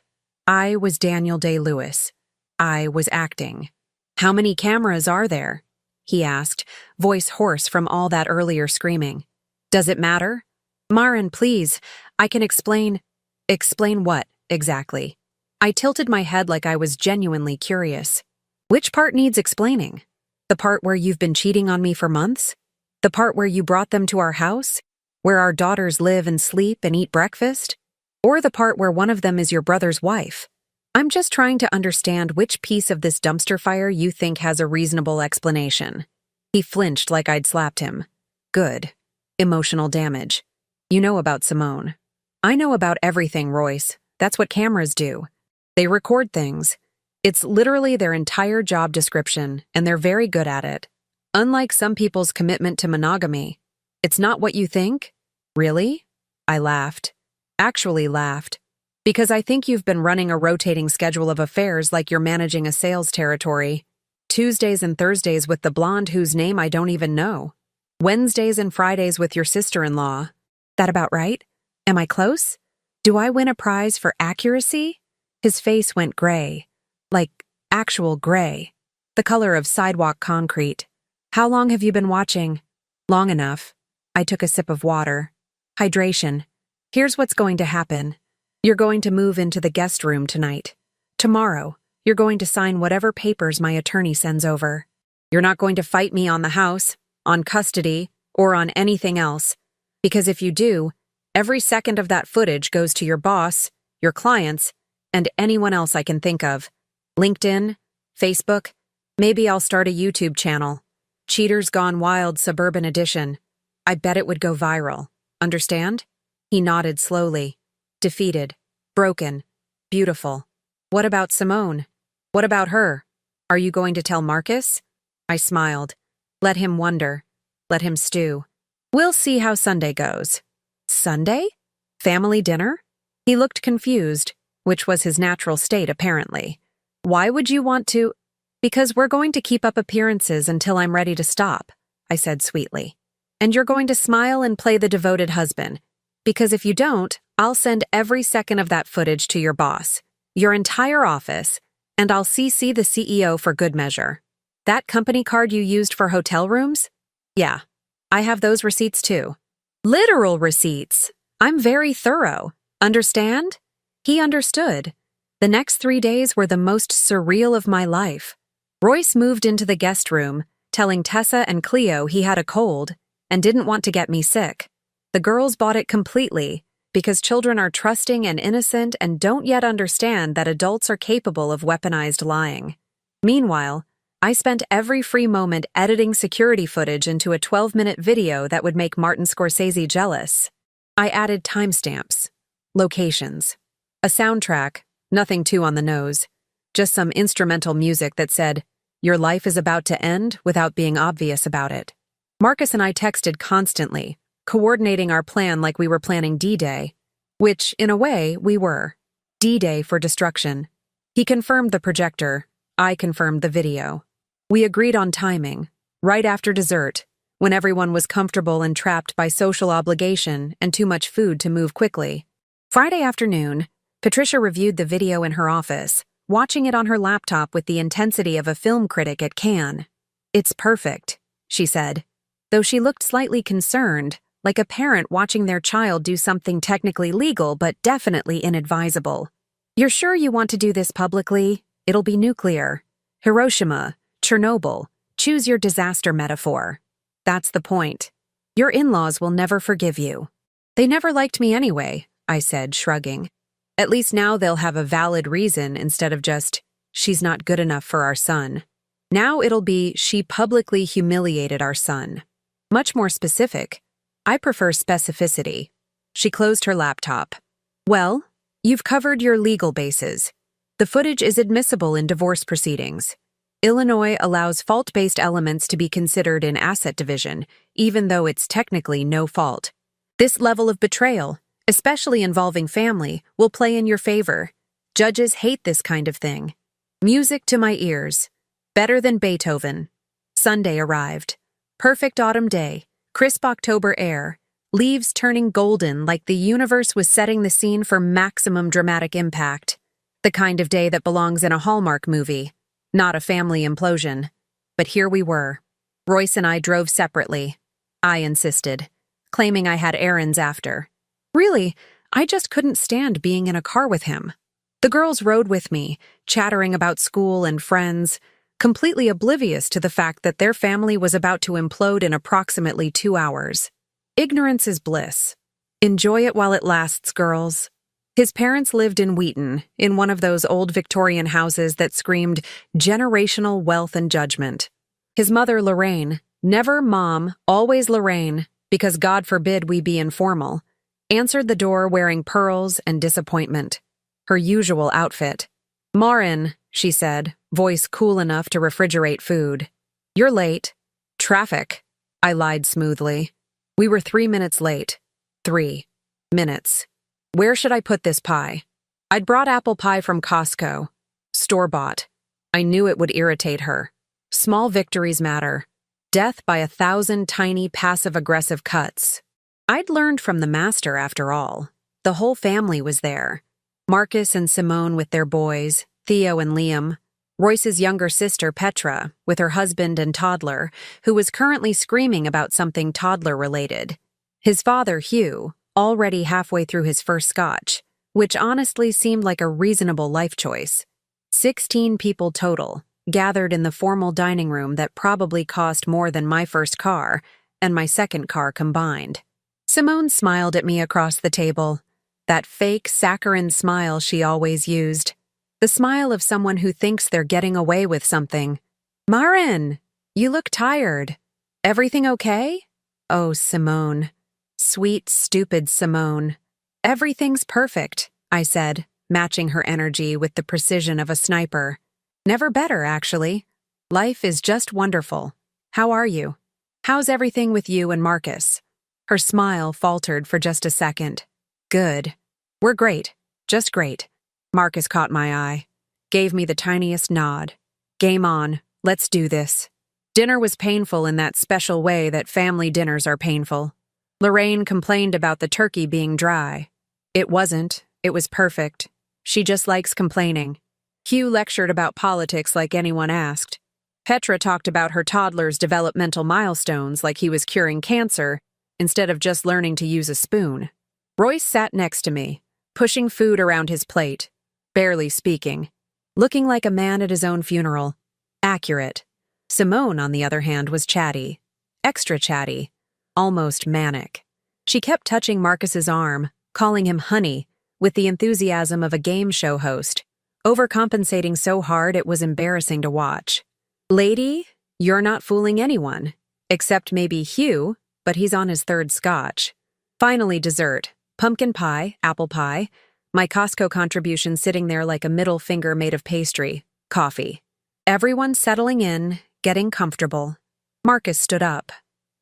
I was Daniel Day-Lewis. I was acting. How many cameras are there? He asked, voice hoarse from all that earlier screaming. Does it matter? Marin, please, I can explain. Explain what, exactly? I tilted my head like I was genuinely curious. Which part needs explaining? The part where you've been cheating on me for months? The part where you brought them to our house? Where our daughters live and sleep and eat breakfast? Or the part where one of them is your brother's wife? I'm just trying to understand which piece of this dumpster fire you think has a reasonable explanation. He flinched like I'd slapped him. Good. Emotional damage. You know about Simone. I know about everything, Royce. That's what cameras do. They record things. It's literally their entire job description, and they're very good at it. Unlike some people's commitment to monogamy. It's not what you think? Really? I laughed. Actually laughed. Because I think you've been running a rotating schedule of affairs like you're managing a sales territory. Tuesdays and Thursdays with the blonde whose name I don't even know. Wednesdays and Fridays with your sister-in-law. That about right? Am I close? Do I win a prize for accuracy? His face went gray. Like actual gray. The color of sidewalk concrete. How long have you been watching? Long enough. I took a sip of water. Hydration. Here's what's going to happen. You're going to move into the guest room tonight. Tomorrow, you're going to sign whatever papers my attorney sends over. You're not going to fight me on the house, on custody, or on anything else. Because if you do, every second of that footage goes to your boss, your clients, and anyone else I can think of. LinkedIn, Facebook, maybe I'll start a YouTube channel. Cheaters Gone Wild Suburban Edition. I bet it would go viral. Understand? He nodded slowly. Defeated. Broken. Beautiful. What about Simone? What about her? Are you going to tell Marcus? I smiled. Let him wonder. Let him stew. We'll see how Sunday goes. Sunday? Family dinner? He looked confused. which was his natural state apparently. Why would you want to? Because we're going to keep up appearances until I'm ready to stop, I said sweetly. And you're going to smile and play the devoted husband. Because if you don't, I'll send every second of that footage to your boss, your entire office, and I'll CC the CEO for good measure. That company card you used for hotel rooms? Yeah, I have those receipts too. Literal receipts. I'm very thorough. Understand? He understood. The next 3 days were the most surreal of my life. Royce moved into the guest room, telling Tessa and Cleo he had a cold and didn't want to get me sick. The girls bought it completely, because children are trusting and innocent and don't yet understand that adults are capable of weaponized lying. Meanwhile, I spent every free moment editing security footage into a 12-minute video that would make Martin Scorsese jealous. I added timestamps, locations, a soundtrack, nothing too on the nose, just some instrumental music that said, "Your life is about to end," without being obvious about it. Marcus and I texted constantly, coordinating our plan like we were planning D-Day, which, in a way, we were. D-Day for destruction. He confirmed the projector, I confirmed the video. We agreed on timing, right after dessert, when everyone was comfortable and trapped by social obligation and too much food to move quickly. Friday afternoon, Patricia reviewed the video in her office, watching it on her laptop with the intensity of a film critic at Cannes. "It's perfect," she said, though she looked slightly concerned, like a parent watching their child do something technically legal but definitely inadvisable. "You're sure you want to do this publicly? It'll be nuclear. Hiroshima, Chernobyl, choose your disaster metaphor. That's the point. Your in-laws will never forgive you." "They never liked me anyway," I said, shrugging. "At least now they'll have a valid reason instead of just, 'She's not good enough for our son.' Now it'll be, 'She publicly humiliated our son.' Much more specific. I prefer specificity." She closed her laptop. "Well, you've covered your legal bases. The footage is admissible in divorce proceedings. Illinois allows fault-based elements to be considered in asset division, even though it's technically no fault. This level of betrayal, especially involving family, will play in your favor. Judges hate this kind of thing. Music to my ears. Better than Beethoven." Sunday arrived. Perfect autumn day, crisp October air, leaves turning golden like the universe was setting the scene for maximum dramatic impact. The kind of day that belongs in a Hallmark movie. Not a family implosion. But here we were. Royce and I drove separately. I insisted, claiming I had errands after. Really, I just couldn't stand being in a car with him. The girls rode with me, chattering about school and friends, completely oblivious to the fact that their family was about to implode in approximately 2 hours. Ignorance is bliss. Enjoy it while it lasts, girls. His parents lived in Wheaton, in one of those old Victorian houses that screamed generational wealth and judgment. His mother, Lorraine, never Mom, always Lorraine, because God forbid we be informal, answered the door wearing pearls and disappointment. Her usual outfit. "Marin," she said, voice cool enough to refrigerate food. "You're late." "Traffic," I lied smoothly. We were 3 minutes late. 3 minutes. Where should I put this pie? I'd brought apple pie from Costco. Store-bought. I knew it would irritate her. Small victories matter. Death by 1,000 tiny passive-aggressive cuts. I'd learned from the master, after all. The whole family was there. Marcus and Simone with their boys, Theo and Liam. Royce's younger sister, Petra, with her husband and toddler, who was currently screaming about something toddler-related. His father, Hugh, already halfway through his first scotch, which honestly seemed like a reasonable life choice. 16 people total, gathered in the formal dining room that probably cost more than my first car and my second car combined. Simone smiled at me across the table, that fake, saccharine smile she always used. The smile of someone who thinks they're getting away with something. "Marin, you look tired. Everything okay?" Oh, Simone. Sweet, stupid Simone. "Everything's perfect," I said, matching her energy with the precision of a sniper. "Never better, actually. Life is just wonderful. How are you? How's everything with you and Marcus?" Her smile faltered for just a second. "Good. We're great. Just great. Marcus caught my eye, gave me the tiniest nod. Game on, let's do this. Dinner was painful in that special way that family dinners are painful. Lorraine complained about the turkey being dry. It wasn't, it was perfect. She just likes complaining. Hugh lectured about politics like anyone asked. Petra talked about her toddler's developmental milestones like he was curing cancer instead of just learning to use a spoon. Royce sat next to me, pushing food around his plate, barely speaking, looking like a man at his own funeral. Accurate. Simone, on the other hand, was chatty. Extra chatty. Almost manic. She kept touching Marcus's arm, calling him honey, with the enthusiasm of a game show host, overcompensating so hard it was embarrassing to watch. Lady, you're not fooling anyone. Except maybe Hugh, but he's on his third scotch. Finally, dessert. Pumpkin pie, apple pie, my Costco contribution sitting there like a middle finger made of pastry, coffee. Everyone settling in, getting comfortable. Marcus stood up.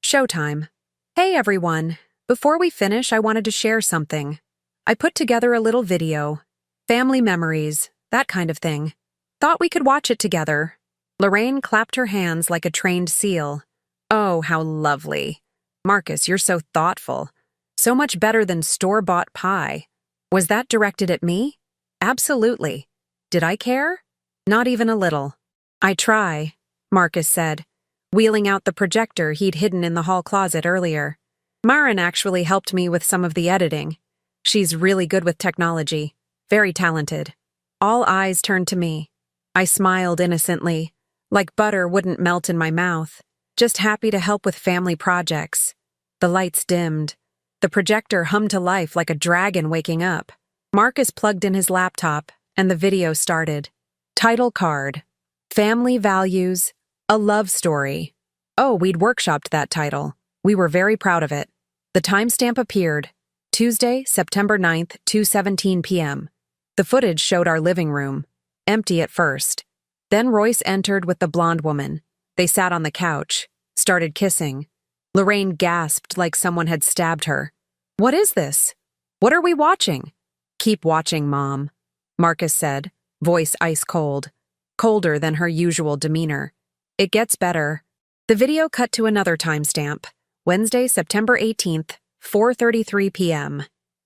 Showtime. Hey everyone, before we finish I wanted to share something. I put together a little video. Family memories, that kind of thing. Thought we could watch it together. Lorraine clapped her hands like a trained seal. Oh, how lovely. Marcus, you're so thoughtful. So much better than store-bought pie. Was that directed at me? Absolutely. Did I care? Not even a little. I try, Marcus said, wheeling out the projector he'd hidden in the hall closet earlier. Maren actually helped me with some of the editing. She's really good with technology. Very talented. All eyes turned to me. I smiled innocently, like butter wouldn't melt in my mouth, just happy to help with family projects. The lights dimmed. The projector hummed to life like a dragon waking up. Marcus plugged in his laptop, and the video started. Title card. Family Values, a Love Story. Oh, we'd workshopped that title. We were very proud of it. The timestamp appeared. Tuesday, September 9th, 2:17 p.m. The footage showed our living room. Empty at first. Then Royce entered with the blonde woman. They sat on the couch, started kissing. Lorraine gasped like someone had stabbed her. What is this? What are we watching? Keep watching, Mom, Marcus said, voice ice cold. Colder than her usual demeanor. It gets better. The video cut to another timestamp. Wednesday, September 18th, 4:33 p.m.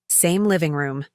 Same living room.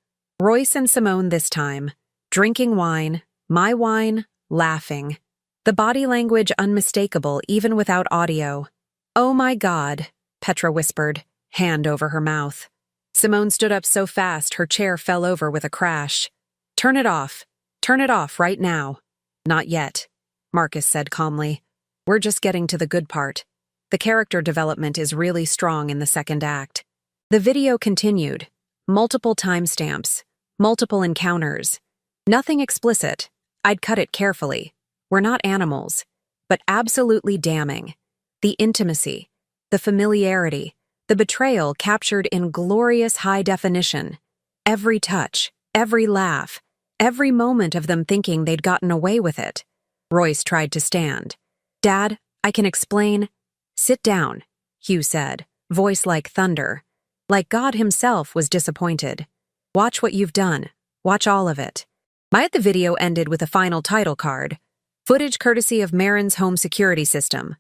Royce and Simone this time. Drinking wine, my wine, laughing. The body language unmistakable even without audio. Oh my God, Petra whispered, hand over her mouth. Simone stood up so fast her chair fell over with a crash. Turn it off. Turn it off right now. Not yet, Marcus said calmly. We're just getting to the good part. The character development is really strong in the second act. The video continued. Multiple timestamps. Multiple encounters. Nothing explicit. I'd cut it carefully. We're not animals. But absolutely damning. The intimacy. The familiarity. The betrayal captured in glorious high definition. Every touch. Every laugh. Every moment of them thinking they'd gotten away with it. Royce tried to stand. Dad, I can explain. Sit down, Hugh said, voice like thunder. Like God himself was disappointed. Watch what you've done. Watch all of it. The video ended with a final title card. Footage courtesy of Maren's home security system.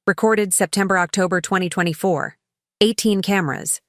Recorded September-October 2024. 18 cameras.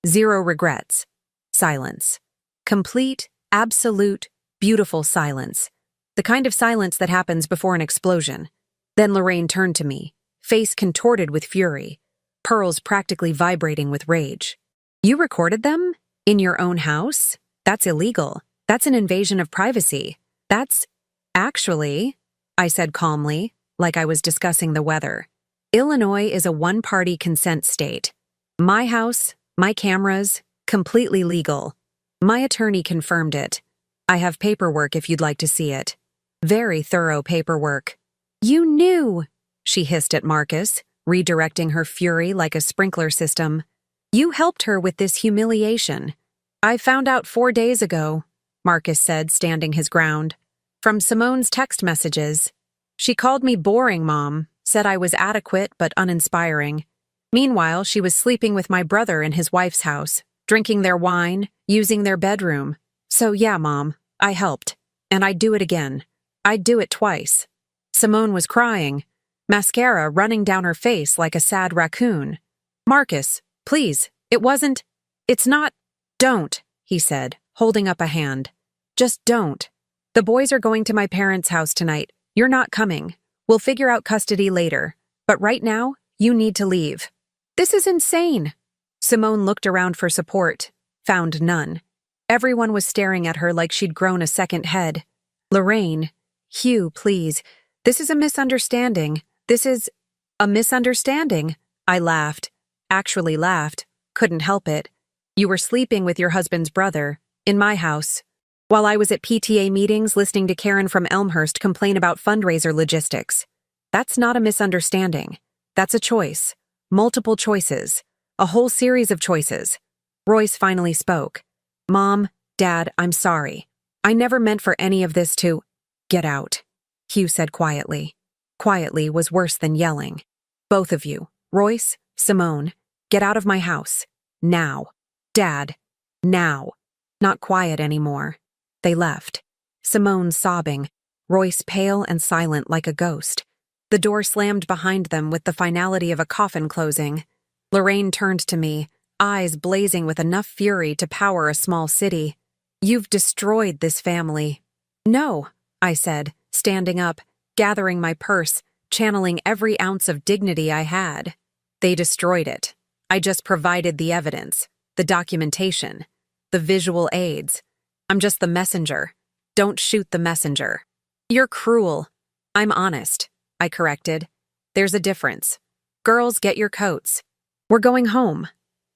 0 regrets. Silence. Complete, absolute, beautiful silence. The kind of silence that happens before an explosion. Then Lorraine turned to me, face contorted with fury, pearls practically vibrating with rage. You recorded them? In your own house? That's illegal. That's an invasion of privacy. That's... Actually, I said calmly, like I was discussing the weather. Illinois is a one-party consent state. My house, my cameras, completely legal. My attorney confirmed it. I have paperwork if you'd like to see it. Very thorough paperwork. You knew, she hissed at Marcus, redirecting her fury like a sprinkler system. You helped her with this humiliation. I found out 4 days ago, Marcus said, standing his ground. From Simone's text messages. She called me boring, Mom, said I was adequate but uninspiring. Meanwhile, she was sleeping with my brother in his wife's house, drinking their wine, using their bedroom. So yeah, Mom, I helped. And I'd do it again. I'd do it twice. Simone was crying, mascara running down her face like a sad raccoon. Marcus, please, it's not. Don't, he said, holding up a hand. Just don't. The boys are going to my parents' house tonight. You're not coming. We'll figure out custody later. But right now, you need to leave. This is insane. Simone looked around for support, found none. Everyone was staring at her like she'd grown a second head. Lorraine, Hugh, please. This is a misunderstanding. This is a misunderstanding. I laughed. Actually laughed. Couldn't help it. You were sleeping with your husband's brother, in my house, while I was at PTA meetings listening to Karen from Elmhurst complain about fundraiser logistics. That's not a misunderstanding. That's a choice. Multiple choices. A whole series of choices. Royce finally spoke. Mom, Dad, I'm sorry. I never meant for any of this to get out, Hugh said quietly. Quietly was worse than yelling. Both of you, Royce, Simone, get out of my house. Now. Dad. Now. Not quiet anymore. They left. Simone sobbing, Royce pale and silent like a ghost. The door slammed behind them with the finality of a coffin closing. Lorraine turned to me, eyes blazing with enough fury to power a small city. You've destroyed this family. No, I said, standing up, gathering my purse, channeling every ounce of dignity I had. They destroyed it. I just provided the evidence, the documentation, the visual aids. I'm just the messenger. Don't shoot the messenger. You're cruel. I'm honest, I corrected. There's a difference. Girls, get your coats. We're going home.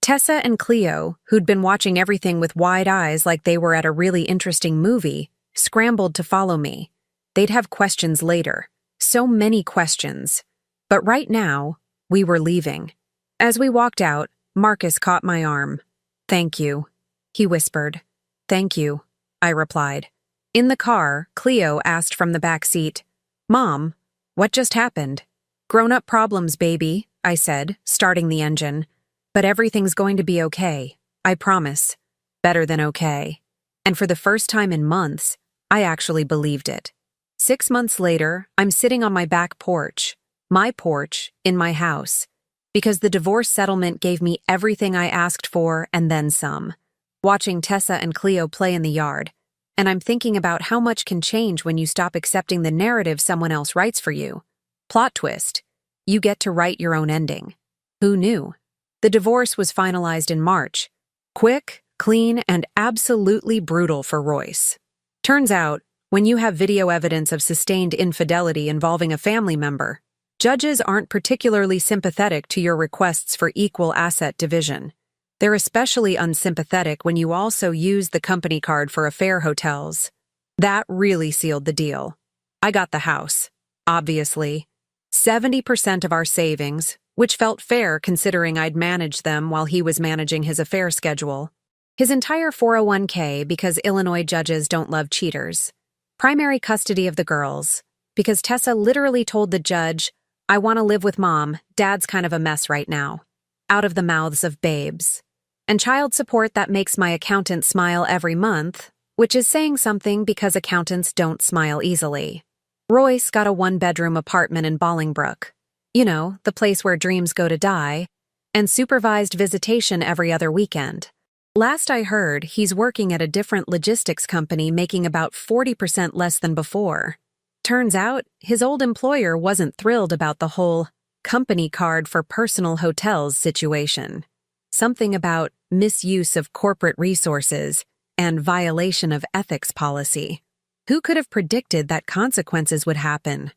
Tessa and Cleo, who'd been watching everything with wide eyes like they were at a really interesting movie, scrambled to follow me. They'd have questions later. So many questions. But right now, we were leaving. As we walked out, Marcus caught my arm. Thank you, he whispered. Thank you, I replied. In the car, Cleo asked from the back seat, Mom, what just happened? Grown-up problems, baby, I said, starting the engine. But everything's going to be okay, I promise. Better than okay. And for the first time in months, I actually believed it. 6 months later, I'm sitting on my back porch, my porch, in my house, because the divorce settlement gave me everything I asked for and then some. Watching Tessa and Cleo play in the yard, and I'm thinking about how much can change when you stop accepting the narrative someone else writes for you. Plot twist. You get to write your own ending. Who knew? The divorce was finalized in March. Quick, clean, and absolutely brutal for Royce. Turns out, when you have video evidence of sustained infidelity involving a family member, judges aren't particularly sympathetic to your requests for equal asset division. They're especially unsympathetic when you also use the company card for affair hotels. That really sealed the deal. I got the house, obviously. 70% of our savings, which felt fair considering I'd managed them while he was managing his affair schedule. His entire 401k because Illinois judges don't love cheaters. Primary custody of the girls, because Tessa literally told the judge, I want to live with Mom, Dad's kind of a mess right now. Out of the mouths of babes. And child support that makes my accountant smile every month, which is saying something because accountants don't smile easily. Royce got a 1-bedroom apartment in Bolingbrook. You know, the place where dreams go to die, and supervised visitation every other weekend. Last I heard, he's working at a different logistics company making about 40% less than before. Turns out, his old employer wasn't thrilled about the whole company card for personal hotels situation. Something about misuse of corporate resources and violation of ethics policy. Who could have predicted that consequences would happen?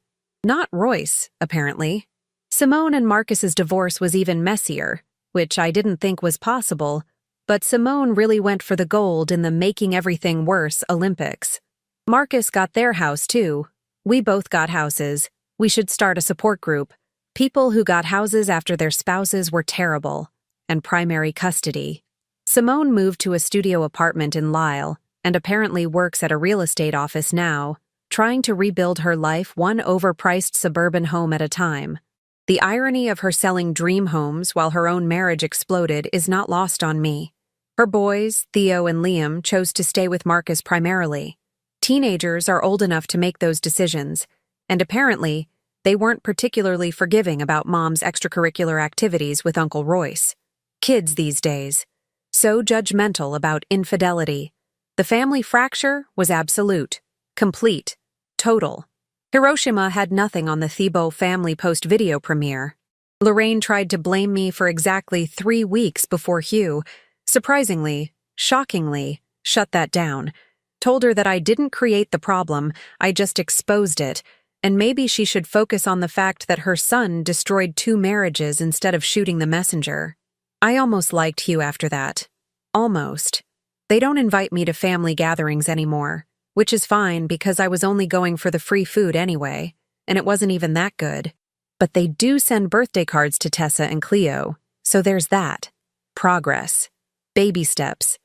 Not Royce, apparently. Simone and Marcus's divorce was even messier, which I didn't think was possible, but Simone really went for the gold in the Making Everything Worse Olympics. Marcus got their house, too. We both got houses. We should start a support group. People who got houses after their spouses were terrible. And primary custody. Simone moved to a studio apartment in Lisle and apparently works at a real estate office now, trying to rebuild her life one overpriced suburban home at a time. The irony of her selling dream homes while her own marriage exploded is not lost on me. Her boys, Theo and Liam, chose to stay with Marcus primarily. Teenagers are old enough to make those decisions, and apparently, they weren't particularly forgiving about Mom's extracurricular activities with Uncle Royce. Kids these days. So judgmental about infidelity. The family fracture was absolute, complete, total. Hiroshima had nothing on the Thibault family post-video premiere. Lorraine tried to blame me for exactly 3 weeks before Hugh, surprisingly, shockingly, shut that down. Told her that I didn't create the problem, I just exposed it, and maybe she should focus on the fact that her son destroyed 2 marriages instead of shooting the messenger. I almost liked Hugh after that. Almost. They don't invite me to family gatherings anymore, which is fine because I was only going for the free food anyway, and it wasn't even that good. But they do send birthday cards to Tessa and Cleo, so there's that. Progress. Baby steps.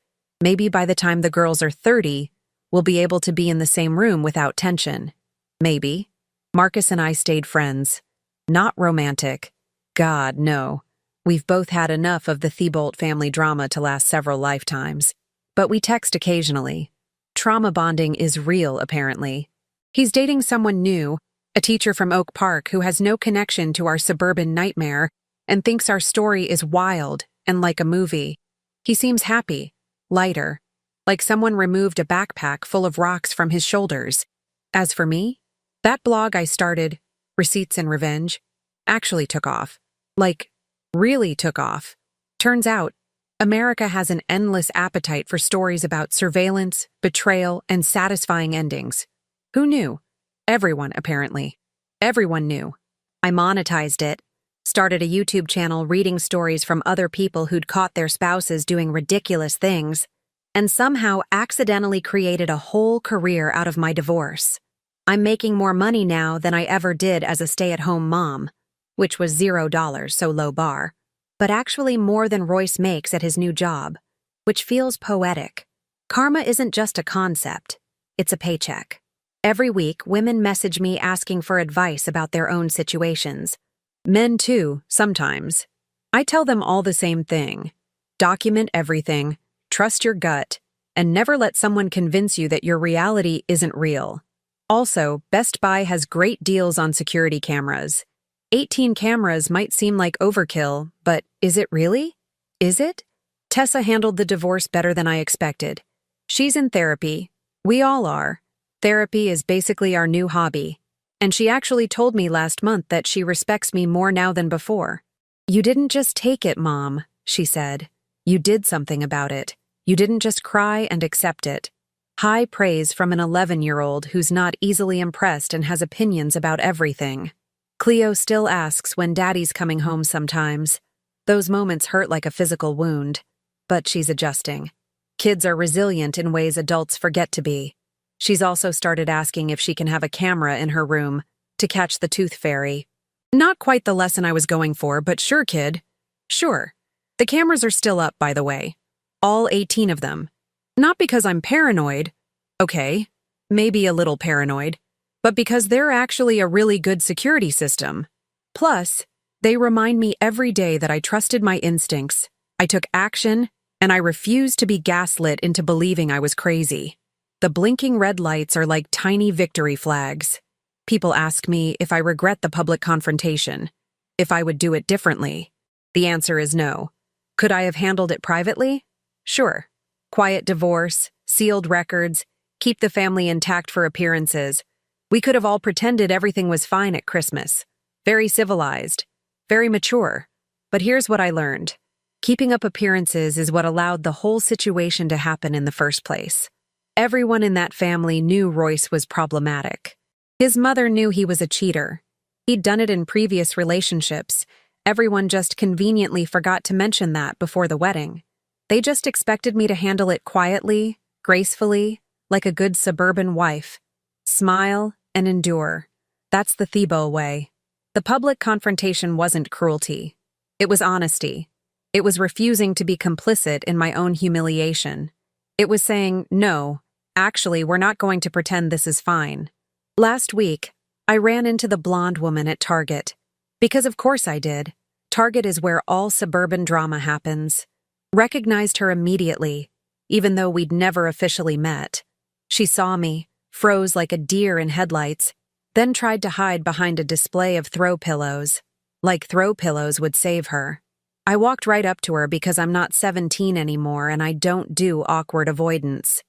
Maybe by the time the girls are 30, we'll be able to be in the same room without tension. Maybe. Marcus and I stayed friends. Not romantic. God, no. We've both had enough of the Thibault family drama to last several lifetimes. But we text occasionally. Trauma bonding is real, apparently. He's dating someone new, a teacher from Oak Park who has no connection to our suburban nightmare and thinks our story is wild and like a movie. He seems happy, lighter, like someone removed a backpack full of rocks from his shoulders. As for me, that blog I started, Receipts and Revenge, actually took off. Like, really took off. Turns out, America has an endless appetite for stories about surveillance, betrayal, and satisfying endings. Who knew? Everyone, apparently. Everyone knew. I monetized it, started a YouTube channel reading stories from other people who'd caught their spouses doing ridiculous things, and somehow accidentally created a whole career out of my divorce. I'm making more money now than I ever did as a stay-at-home mom, which was $0, so low bar, but actually more than Royce makes at his new job, which feels poetic. Karma isn't just a concept, it's a paycheck. Every week, women message me asking for advice about their own situations. Men too, sometimes. I tell them all the same thing. Document everything, trust your gut, and never let someone convince you that your reality isn't real. Also, Best Buy has great deals on security cameras. 18 cameras might seem like overkill, but is it really? Is it? Tessa handled the divorce better than I expected. She's in therapy. We all are. Therapy is basically our new hobby. And she actually told me last month that she respects me more now than before. You didn't just take it, Mom, she said. You did something about it. You didn't just cry and accept it. High praise from an 11-year-old who's not easily impressed and has opinions about everything. Cleo still asks when Daddy's coming home sometimes. Those moments hurt like a physical wound. But she's adjusting. Kids are resilient in ways adults forget to be. She's also started asking if she can have a camera in her room to catch the tooth fairy. Not quite the lesson I was going for, but sure, kid. Sure. The cameras are still up, by the way. All 18 of them. Not because I'm paranoid. Okay, maybe a little paranoid. But because they're actually a really good security system. Plus, they remind me every day that I trusted my instincts, I took action, and I refused to be gaslit into believing I was crazy. The blinking red lights are like tiny victory flags. People ask me if I regret the public confrontation, if I would do it differently. The answer is no. Could I have handled it privately? Sure. Quiet divorce, sealed records, keep the family intact for appearances. We could have all pretended everything was fine at Christmas. Very civilized, very mature. But here's what I learned. Keeping up appearances is what allowed the whole situation to happen in the first place. Everyone in that family knew Royce was problematic. His mother knew he was a cheater. He'd done it in previous relationships. Everyone just conveniently forgot to mention that before the wedding. They just expected me to handle it quietly, gracefully, like a good suburban wife. Smile and endure. That's the Thibault way. The public confrontation wasn't cruelty. It was honesty. It was refusing to be complicit in my own humiliation. It was saying, no, actually, we're not going to pretend this is fine. Last week, I ran into the blonde woman at Target. Because of course I did. Target is where all suburban drama happens. Recognized her immediately, even though we'd never officially met. She saw me, froze like a deer in headlights, then tried to hide behind a display of throw pillows. Like throw pillows would save her. I walked right up to her because I'm not 17 anymore and I don't do awkward avoidance.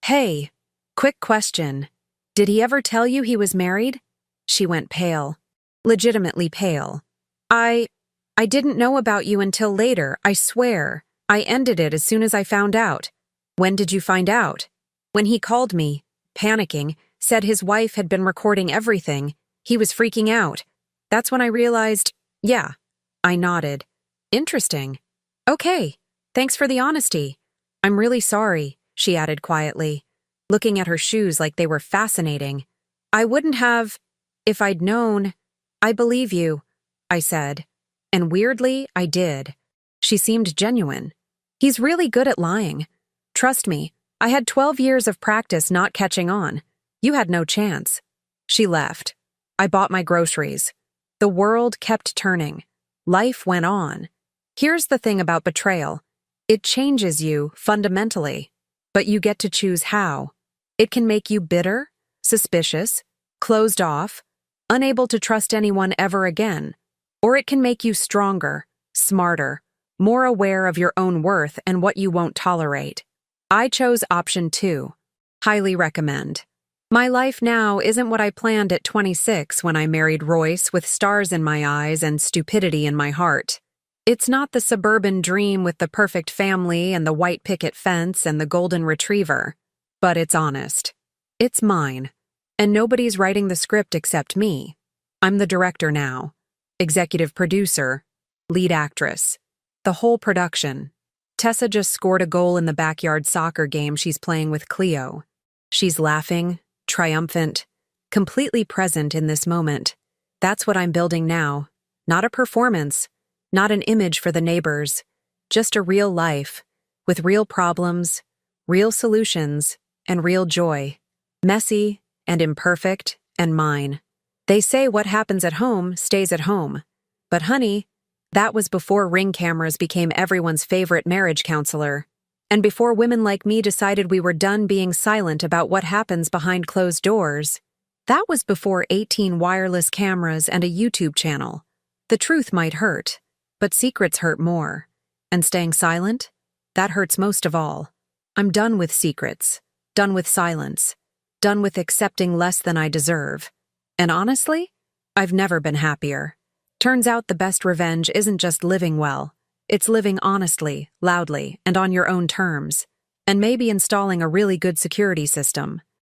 Hey, quick question. Did he ever tell you he was married? She went pale. Legitimately pale. I didn't know about you until later, I swear. I ended it as soon as I found out. When did you find out? When he called me, panicking, said his wife had been recording everything. He was freaking out. That's when I realized, yeah. I nodded. Interesting. Okay, thanks for the honesty. I'm really sorry, she added quietly, looking at her shoes like they were fascinating. I wouldn't have, if I'd known. I believe you, I said. And weirdly, I did. She seemed genuine. He's really good at lying. Trust me, I had 12 years of practice not catching on. You had no chance. She left. I bought my groceries. The world kept turning. Life went on. Here's the thing about betrayal. It changes you fundamentally, but you get to choose how. It can make you bitter, suspicious, closed off, unable to trust anyone ever again. Or it can make you stronger, smarter, more aware of your own worth and what you won't tolerate. I chose option 2. Highly recommend. My life now isn't what I planned at 26 when I married Royce with stars in my eyes and stupidity in my heart. It's not the suburban dream with the perfect family and the white picket fence and the golden retriever. But it's honest. It's mine. And nobody's writing the script except me. I'm the director now. Executive producer. Lead actress. The whole production. Tessa just scored a goal in the backyard soccer game she's playing with Cleo. She's laughing, triumphant, completely present in this moment. That's what I'm building now. Not a performance. Not an image for the neighbors, just a real life, with real problems, real solutions, and real joy. Messy and imperfect and mine. They say what happens at home stays at home. But honey, that was before Ring cameras became everyone's favorite marriage counselor. And before women like me decided we were done being silent about what happens behind closed doors. That was before 18 wireless cameras and a YouTube channel. The truth might hurt. But secrets hurt more. And staying silent? That hurts most of all. I'm done with secrets. Done with silence. Done with accepting less than I deserve. And honestly, I've never been happier. Turns out the best revenge isn't just living well. It's living honestly, loudly, and on your own terms. And maybe installing a really good security system.